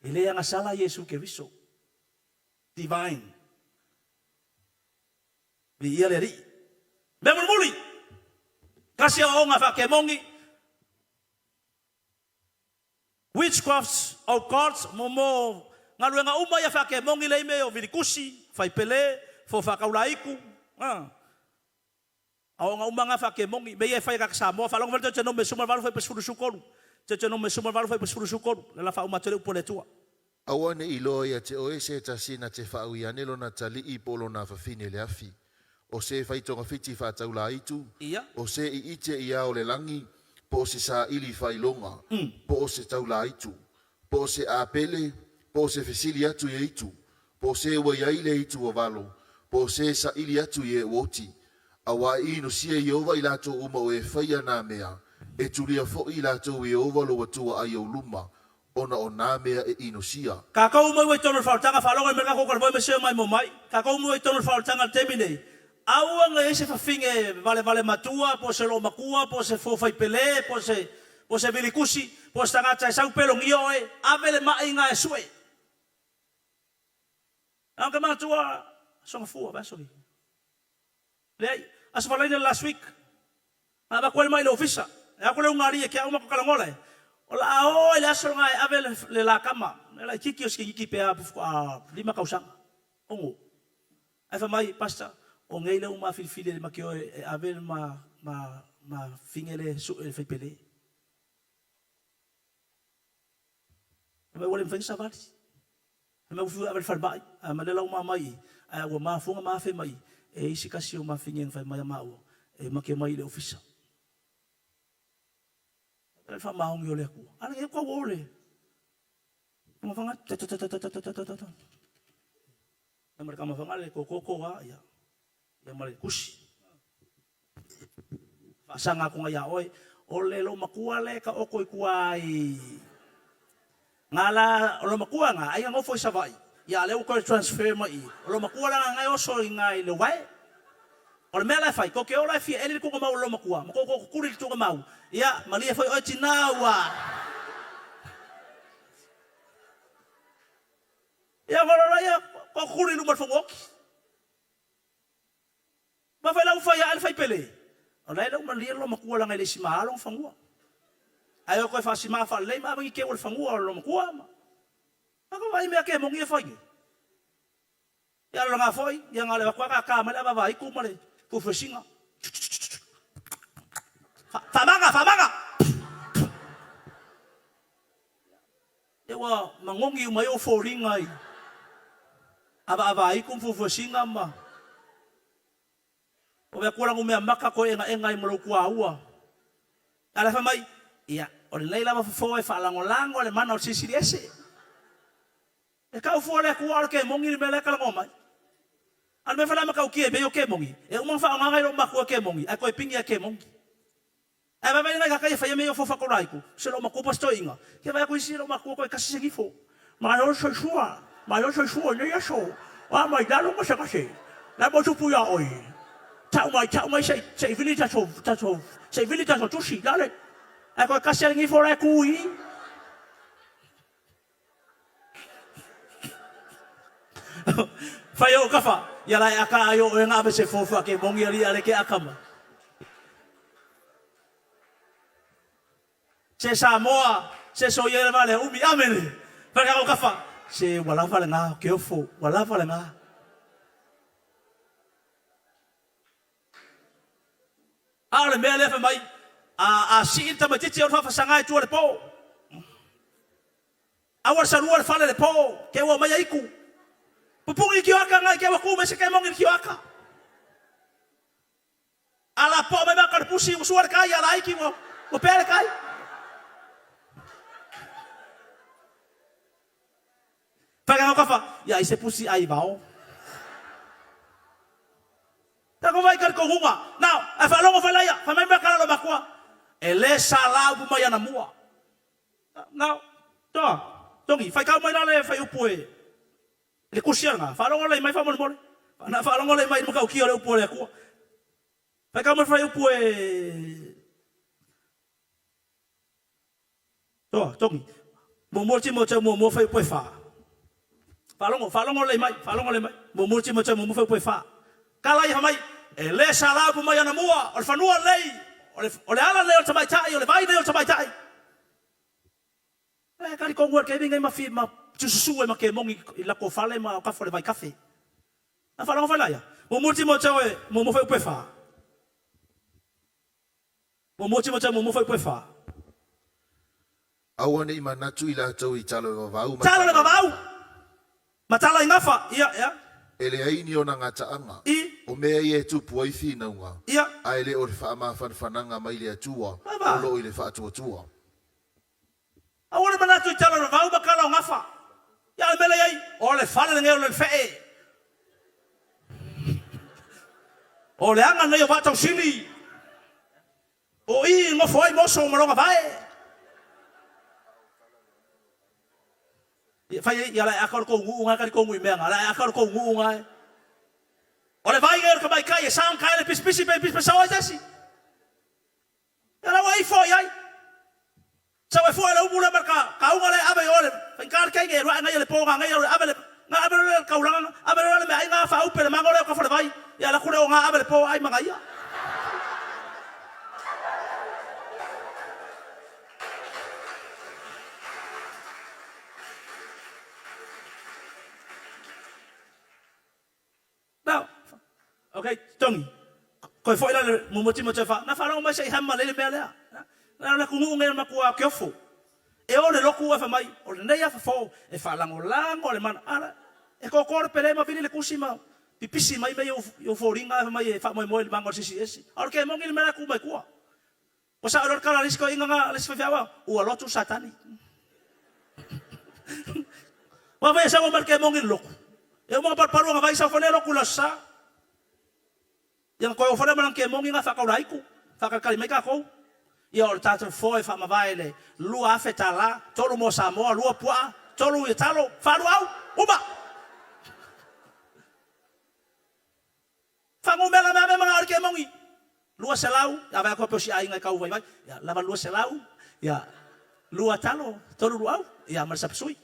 Ele nga sala Yesu Kristo. Divine. Bi ele ri. Memuli. Kasi o nga fa kemongi. Witchcrafts, occults, momo ngalu nga uma ya fa kemongi le me o vilikusi, fai pele, fo fa kaulaiku. Ao nga uma nga fa kemongi, be ye fai ka samo, fa long verto no me suma valu fai pesfuru sukolu. Te no me suma valu fai pesfuru sukolu. La fa uma tele pole tua. Awane ilo ya te o ese tasina te fa uianelo na tali I polo na fa fine le afi. O se fai tonga fiti fa taula itu. Ia. O se I ite ia o le langi. Po se sa ili fai longa. Po se taula itu. Po se apele. Po se fesili atu ye itu. Po se wa yaile itu o valo. Po se sa ili atu ye woti. Awa inu sia Yehova ilato uma o e faya na mea. E turia fo ilato Yehova lo watua ai o luma. Ona o nā mea e inu sia. Kakau mo i tonu whaotanga whalonga me kako kalboi me seo mai mo mai. Kakau mo i tonu whaotanga temine. Aua nga ese whawhinge vale matua, po se lo makua, po se fofai pele, po se vilikusi, po se tangata e sau pelo ngio e, avele mai nga e sue. Ang matua, songa fua, basoli. Lei, asa walaina last week. Aba kwel mai le ofisa. E ako le ungari e kia uma ko kalangola e. Ola ao ele aso nga e avele le la kama. Ela kiki o ski pe a lima kausanga. Ongo. Ai fa mai pasta. O ngei le uma filfile le makio e avele ma fingele su e fepele. Me wale mfeng sabati. Me ufu abel farbai. Me le lau mamai. Wa mafunga mafe mai. Isi kasi o mafingeng fai mai mau. Make mai le ofisa. El fa maung yo le ku. Ana e ko wole. Mo fanga ta. Na mereka mafanga le koko ga ya. Ya male kusi. Sanga ko nga oi o lelo makua le ka oko ikuai ngala o lo makua nga ai ngo foi savai ya le ko transfer mai o lo makua la nga o so ngai le wai o me la fai ko ke o la fi ele ko ma o lo makua ko kuri tu ma ya mali foi o tinawa ya ngora ya ko kuri lu mal fo ma fa la fa ya al fai pele Olai lo malia lo makua lang ele si mahalong fangua. Ayo ko fa si ma fa le ma bangi ke ol fangua lo makua ma. Ako vai me ke mongi fa ge. Ya lo nga foi, ya ngale kwa ka ma la ba vai ku male. Ku fesinga. Fa. Ewa mangongi umayo fo ringai. Aba vai ku fu fesinga ma. O me kurang me maka ko enga i mo ku aua. Ala fa mai ia o le leila fo e fa lango le mana o sisiriese. E ka fo le ku ar ke mongi me le kala ngomai. Al me fa la maka o ke be o ke mongi. E uma fa nga ro maka o ke mongi. Ai ko pingi a ke mongi. E ba me nga ka fa me o fo fa ko raiku. Se lo mako pasto inga. Ke va ko isi lo mako ko kasi se gifo. Ma yo so shua ne ya so. Wa mai dalo mo sa kasi. La mo tu ya oi. Tau mai sei vili ta so tu si dale. Ecco kasi ngi fora kui. Fai o kafa, ya la aka ayo e nga be se fofa ke mongi ali ale ke akama. Se Samoa, se soyele vale umi amene. Fai o kafa, se wala vale nga ke ofo, wala vale nga. Ale mele fa mai a si inta matiti o fa sanga tu le po. Awar sarua fa le po ke wa mai iku. Pupungi ki aka ngai ke wa ku me se ke mongi ki aka. Ala po me ba kar pusi usuar kai ala iki wo pele kai. Paga ka fa ya ise pusi ai bao. Tako vai kar ko hunga. Now, fa longo fa laya, fa mai makala lo makua. Ele sala bu mai na mua. Now, tongi, fa ka mai le fa upue. Le kusianga, fa longo le mai fa mo mo. Na fa longo le mai mo ka uki le upue le ku. Fa ka mo fa upue. Tongi. Mo fa upue fa. Fa longo le mai. Mo fa upue fa. Kala ia mai ele sala bu mai na mua o fanua lei o le ala le o tamai tai o le vai le o tamai tai e kali ko ngor ke vinga ma fi ma susu e ma ke mongi la ko fale ma ka fole vai cafe na fala ngo fala ya mo fa upe fa mo fa upe fa Awane i manatu i la tau i talo le vavau. Talo le vavau ma tala ingafa ia Ele aini o na ngataanga. O mea i e tupu ai whina unga. A ele o le wha ama whanwhananga mai le atua. O lo i le wha atua. A ole manatu i tala na vau makala o ngafa. Ia le mele ai. O le whale ngeo le whae. O le anga nei o vatau sili. O i ngofo ai moso o maronga vae. Fai ia la akar ko ngunga kali ko ngui menga la akar ko ngunga ole vai ger ka mai kai sang kai le pis sawa jasi era wai foi ai sawa foi la ubula marka ka unga le abe ole fai kar kai ger wa ngai le po ngai le abe le ka ulang abe le me ai nga fa upe le mangole ka fa vai ia la kure nga abe le po ai mangai Okay, tongi. Ko foi la mo fa. Na fa lo mai sai hamma le mele. Na kungu ngel makua kefo. E o le loku e fa mai, o le nei fa fo, e fa lango le mana ala. E ko kor pele ma vini le kusima. Pipisi mai mai o foringa e mai e fa moi le mango CCC. Or ke mongi le mena ku mai kua. O sa or kala risko inga nga le sfefiawa, o lotu satani. Wa vai sa mo marke mongi loku. E mo parparu nga vai sa fone loku la sa. Yang ko fone man ke mongi nga fa ka raiku. Fa ka kali mai ka ko. Ia o tata foi fa mavaile lua afetala tolu mo Samoa lua pua tolu italo faru au uba fangu mela mga arke mongi lua selau ya va ko posi ai ngai kau vai ya lava lua selau ya lua talo tolu luau ya mar sapsui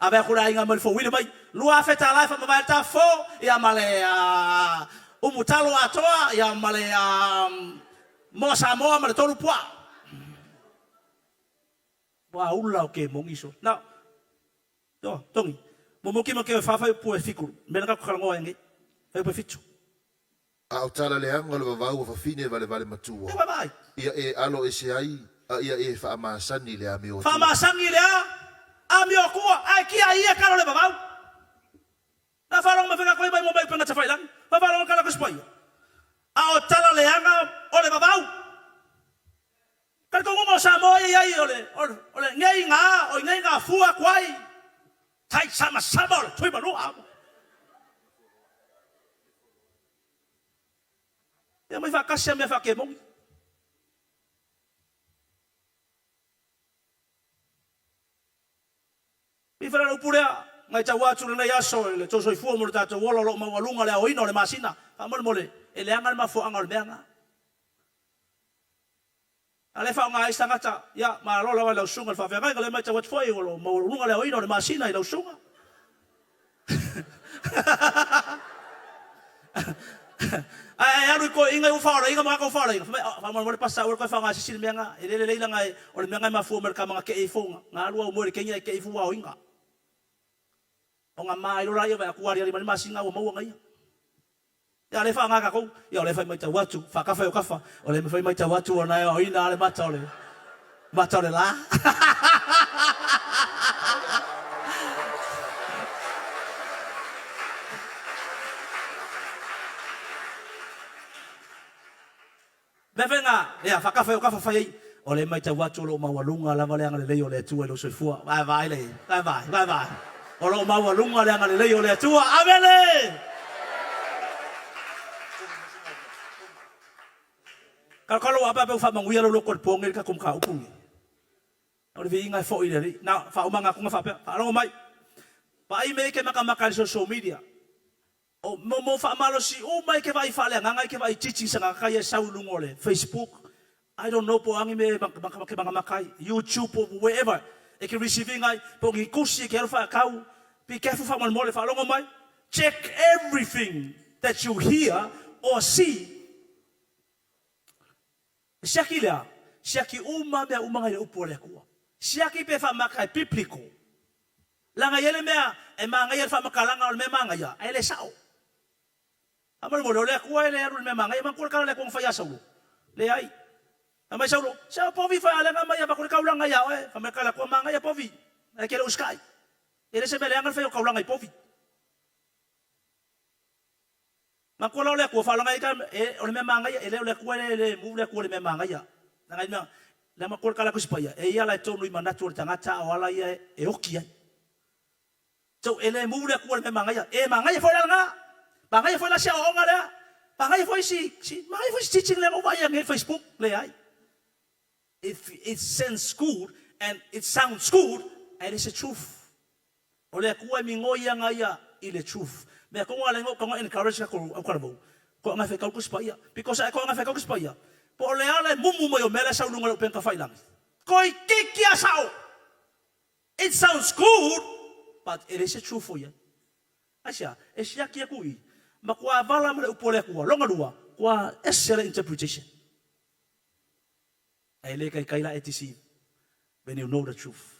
ave ko ai ngai mal fo wile mai lua afetala fa mavaile ta fo ya male umutalo atoa ya male mo Samoa ma tolu pua. Wa ula o ke mongiso. Na. Do, tongi. Mo moki mo ke fa pu e fiku. Me na ka khalango ngi. Fa pu fitu. A utala le anga le vavau fa fine vale matua. Bye bye. Ia e alo e se ai, ia e fa amasani le amio. Fa amasani le amio kua ai ki ai e kalo le vavau. Na fa long me fa ko mai mo mai penga tafai lang. Fa long kala ko spoil. A o tala le anga o le babau. Kal ko mo Samoa ai ole ngai nga fua kwai. Tai sama sabol tui balu a. Ya mai fa kasia me fa ke mong. Mi fa no pura ngai ta watu na ya so le to so fu mo ta to wolo lo ma walunga le oino le masina. Fa mole. Ele angal ma fo angal benga. Ale fa nga isa ngata ya ma lo la sunga fa fa ga le ma ta wat foi lo mo lunga le oino le masina i lo sunga. Ai aru ko inga u fa ma ko fa fa mo le pasa u ko fa nga sisi benga ele le nga o le benga ma fo mer ka nga ke e fo nga lu mo le kenya ke e fo wa inga. O nga mai lo la ya ba ku ari le masina o mo nga ia. Ya le fa nga ko ya le fa mai ta watu fa ka fa o kafa o le fa mai ta watu ona o ina le mata le la le venga ya fa ka fa o kafa fa yi o le mai ta watu lo ma walunga la vale nga le o le tu lo so fu vai le vai o lo ma walunga le nga le o le tu avele kalau apa fa manguia lo ko ponge ka kum ka upungi o le vinga fo ile na fa umanga ku fa pa lo mai pa ai me ke maka social media o mo fa malo si o mai ke vai fa le nga ke vai teaching sanga ka ya saulungole Facebook I don't know po angi me maka YouTube or wherever e ke receiving ai po ki kusi ke fa kau be careful fa mo le fa lo mai check everything that you hear or see. Siaki uma mea umanga le upo le kua. Siaki pe fa makai pipliko. Langa yele mea e manga yele fa makalanga o me manga ya. Ai le sao. Amar mo le kua ele aru me manga ya makul kala le kong fa ya sao. Le ai. Amai sao lo. Sao povi fa ale ngama ya makul kaulanga ya e. Fa makala kua manga ya povi. Ai kele uskai. Ele se mele angal fa yo kaulanga i povi. Makula le ko fa longa ika e o le manga ya ele le ko le mu le ko le manga ya nanga ina le makul kala ko spaya e ia la tonu i manatu le tangata o ala ya e okia so ele mu le ko le manga ya e manga ya fa la manga ya fa la sia o nga le manga ya fa si manga ya fa teaching le o va ya nge Facebook le ai if it sounds good and it sounds good and it's a truth o le ko mi ngoia nga ya ile truth. Me ko ngale ngo ko encourage ko akarbo ko nga fe ka ko spaya because ko nga fe ka ko spaya po le ala mumu mo yo mele sa lunga pen ka failang ko ikikia sao it sounds good but it is true for you asia e sia kia kui ma ko avala mo upole ko longa dua ko excellent interpretation ai le kai la etc when you know the truth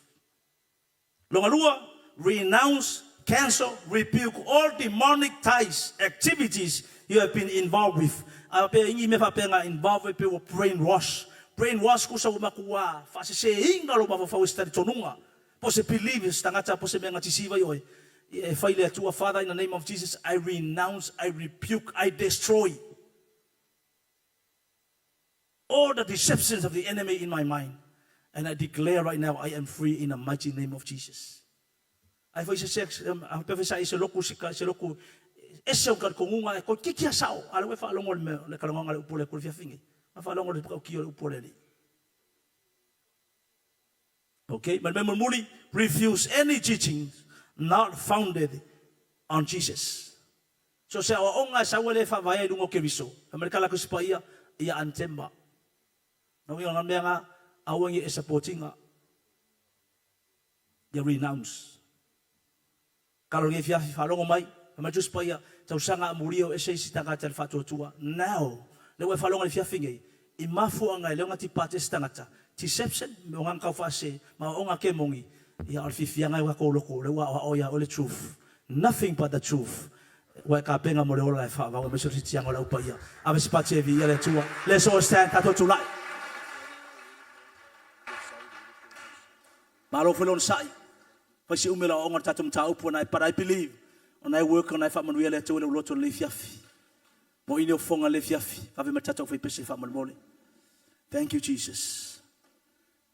longa dua renounce cancel, rebuke all demonic ties, activities you have been involved with. Involved with people brainwash, brainwash ko sa umakua, FAASESE hinga lo mafawis tari tonunga. Pose believers tangata pose menga tisiva yoy. Faile atua, Father, in the name of Jesus, I renounce, I rebuke, I destroy all the deceptions of the enemy in my mind. And I declare right now, I am free in the mighty name of Jesus. I voice sex, I prophesy se loku se loku esse kan kongunga ko kikia sao, ala we fa longol me le kalonga le upole ko fia fingi. Fa longol le ko kio upole ni. Okay, but AMULI refuse any teaching not founded on Jesus. So se o onga sa wele fa vai dungo kebiso. Amerika la ko spaia ia antemba. No yo na menga awangi e supportinga. They renounce. Kalau nge fia falongo mai, ma just pa ia TAUSAGA AMULI o ese sitanga tel fatu tua. Now, le we falongo le fia fingi. I mafu anga le ngati pate stangata. Deception me onga ka fase, ma onga ke mongi. Ia al fifia ngai wa ko loko, le wa o ia o le truth. Nothing but the truth. Wa ka penga mo le ola fa wa me so tianga la upa ia. Ave spate vi ia le tua. Let's all stand tato tu lai. Malo felon sai. Pasi umela onga tatum tau puna, but I believe when I work on I fa manuia le tu le loto le fiafi. Mo ino fonga le fiafi. Ave matata fa pesi fa mole. Thank you, Jesus.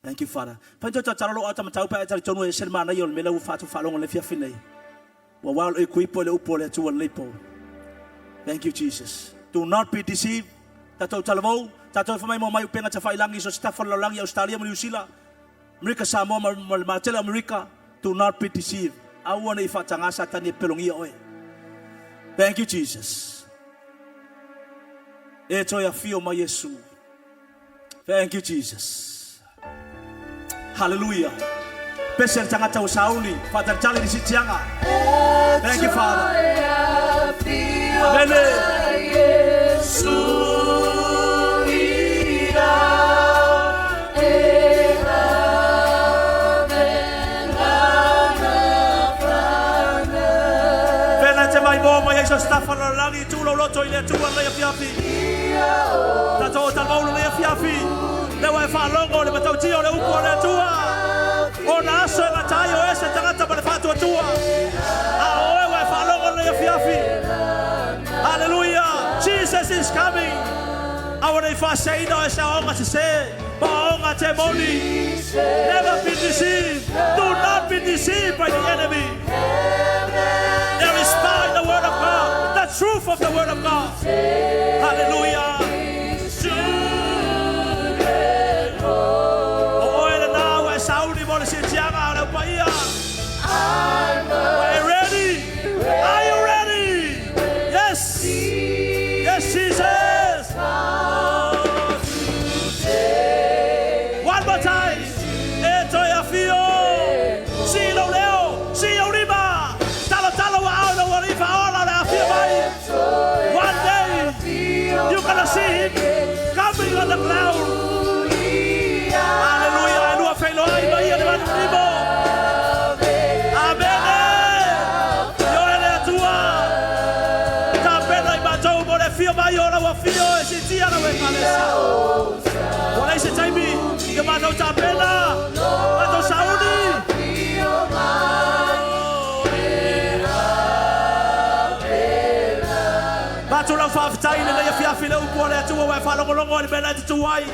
Thank you, Father. Panto tatalo ata matau pa ata tonu e selmana yon mela u fatu falonga le fiafi nei. Wa wal e kuipo le upo le tu lepo. Thank you, Jesus. Do not be deceived. Tato talavo, tato fa mai mo mai penga ta fa ilangi so staff lo langi Australia mo New Zealand. Amerika Samoa Martela Amerika. Do not be deceived. I want to fatanga satani pelongi oe. Thank you, Jesus. Eto ya fio ma Yesu. Thank you, Jesus. Hallelujah. Pesen tangata usauli. Father Charlie di sitianga. Thank you, Father. Amen. Yesu. So staff on langi tu lo loto ile tu wa le fiafi. Tato talmo le fiafi. Le wa fa longo le batau tio le upo le tua. Ona aso na tayo ese tangata ba fatu tua. A o wa fa longo le fiafi. Hallelujah. Jesus is coming. I want to say no esa onga se se. Ba onga te moni. Never be deceived. Do not be deceived by the enemy. There is power in the word of God. The truth of the word of God. Hallelujah. We're ready. Are you ready? Yes. Yes, Jesus. One more time. Eto ya fio. Si lo leo. Si yo riba. Talo wa au no riba ola la fio mai. One day you're gonna see him coming on the cloud. Hallelujah. Anu afelo ai mai ele vai riba. Fio mai ora wa fio e si tia na we kalesa. Wala ise taimi ke mato tapela. Mato saudi. Mato la fa ftai le fia file u pole tu wa fa longo le bela tu wai.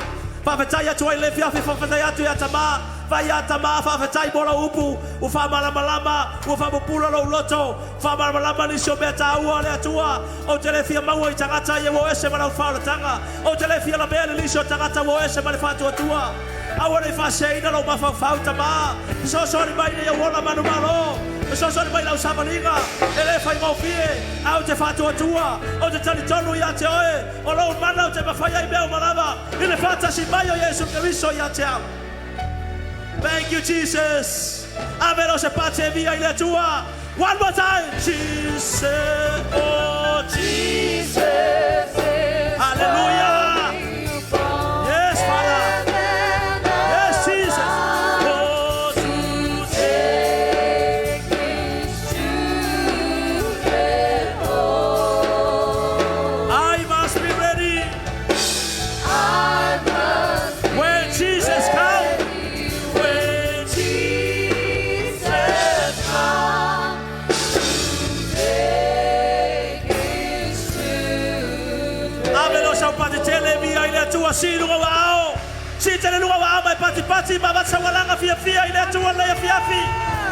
Fa ftai tu le fia fa ftai tu ya tama. Vai atama fa ftai bola upu. U fa malama u fa pula lo loto. Fa malama ni so beta u le tua. O telefia mau i tangata ye wo ese mana fa tanga. O telefia la bele li so tangata wo ese mana fa tua. A wona fa sei na lo ma fa tama. So sorry mai ye wona manu malo. So sorry mai la usabaliga. Ele fa mo fie. A te fa tua. O te tani tonu ya te oe. O lo mana o te fa ya me o malava. Ile fa si mai o Yesu Cristo ya te. Thank you, Jesus. Ameno se pace via ile tua. One more time. Jesus. Oh, Jesus. Hallelujah. Yes, Father. Yes, Jesus. Oh, I must be ready. si lunga wao. Si tele lunga wao mai pati ma batsa walanga fia ile tu wala fia.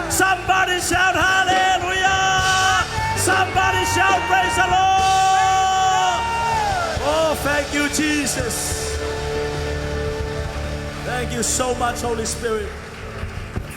Somebody shout hallelujah. Somebody shout praise the Lord. Oh, thank you, Jesus. Thank you so much, Holy Spirit.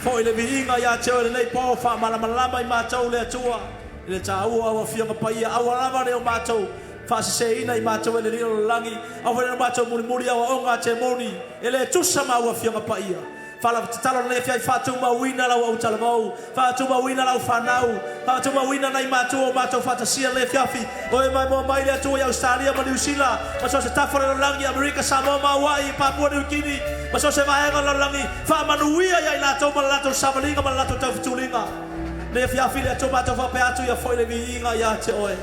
For ile viinga ya teo le nei po fa malama I matou le tua. Ile tau au fia paia au lava le matou. FAASESE ina I matou le rio langi. Au le matou muri au onga te moni. Ele tusa ma au fia paia. Fala talo le fia fatuma wina la au talamau. Fatuma wina la fanau. Fatuma wina na I matou fatasia le fiafi. Oi mai mo mai le tua ya Australia ma New Zealand. Maso se tafora langi America Samoa Hawaii Papua New Guinea. Maso se vaenga la langi fa manuia ya ila to malato samalinga malato tafutulinga. Le fiafi le to mato fa peatu ya foi le viinga ya te oe.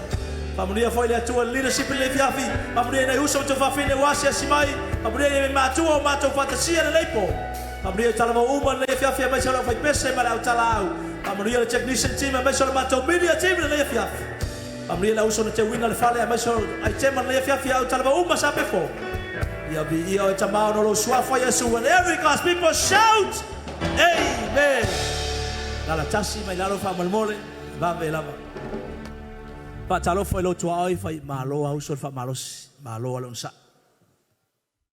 Pamulia foi le to leadership le fiafi. Pamulia na uso to fa fine wasi simai. Pamulia le mato fatasia le lepo. Pamulia talama uma le fiafi mai sala fa pese ma la talau. Pamulia le technician team mai sala mato media team le fiafi. Pamulia la uso te winner le fale mai sala ai tema le fiafi au talama uma sa pe fo. Ya bi ia o tamao no lo swafa Yesu and every God's people shout amen. La tasi mai lalo fa malmole va ve lava. Pa talo foi lo tua ai fa malo au sol fa malos malo alonsa.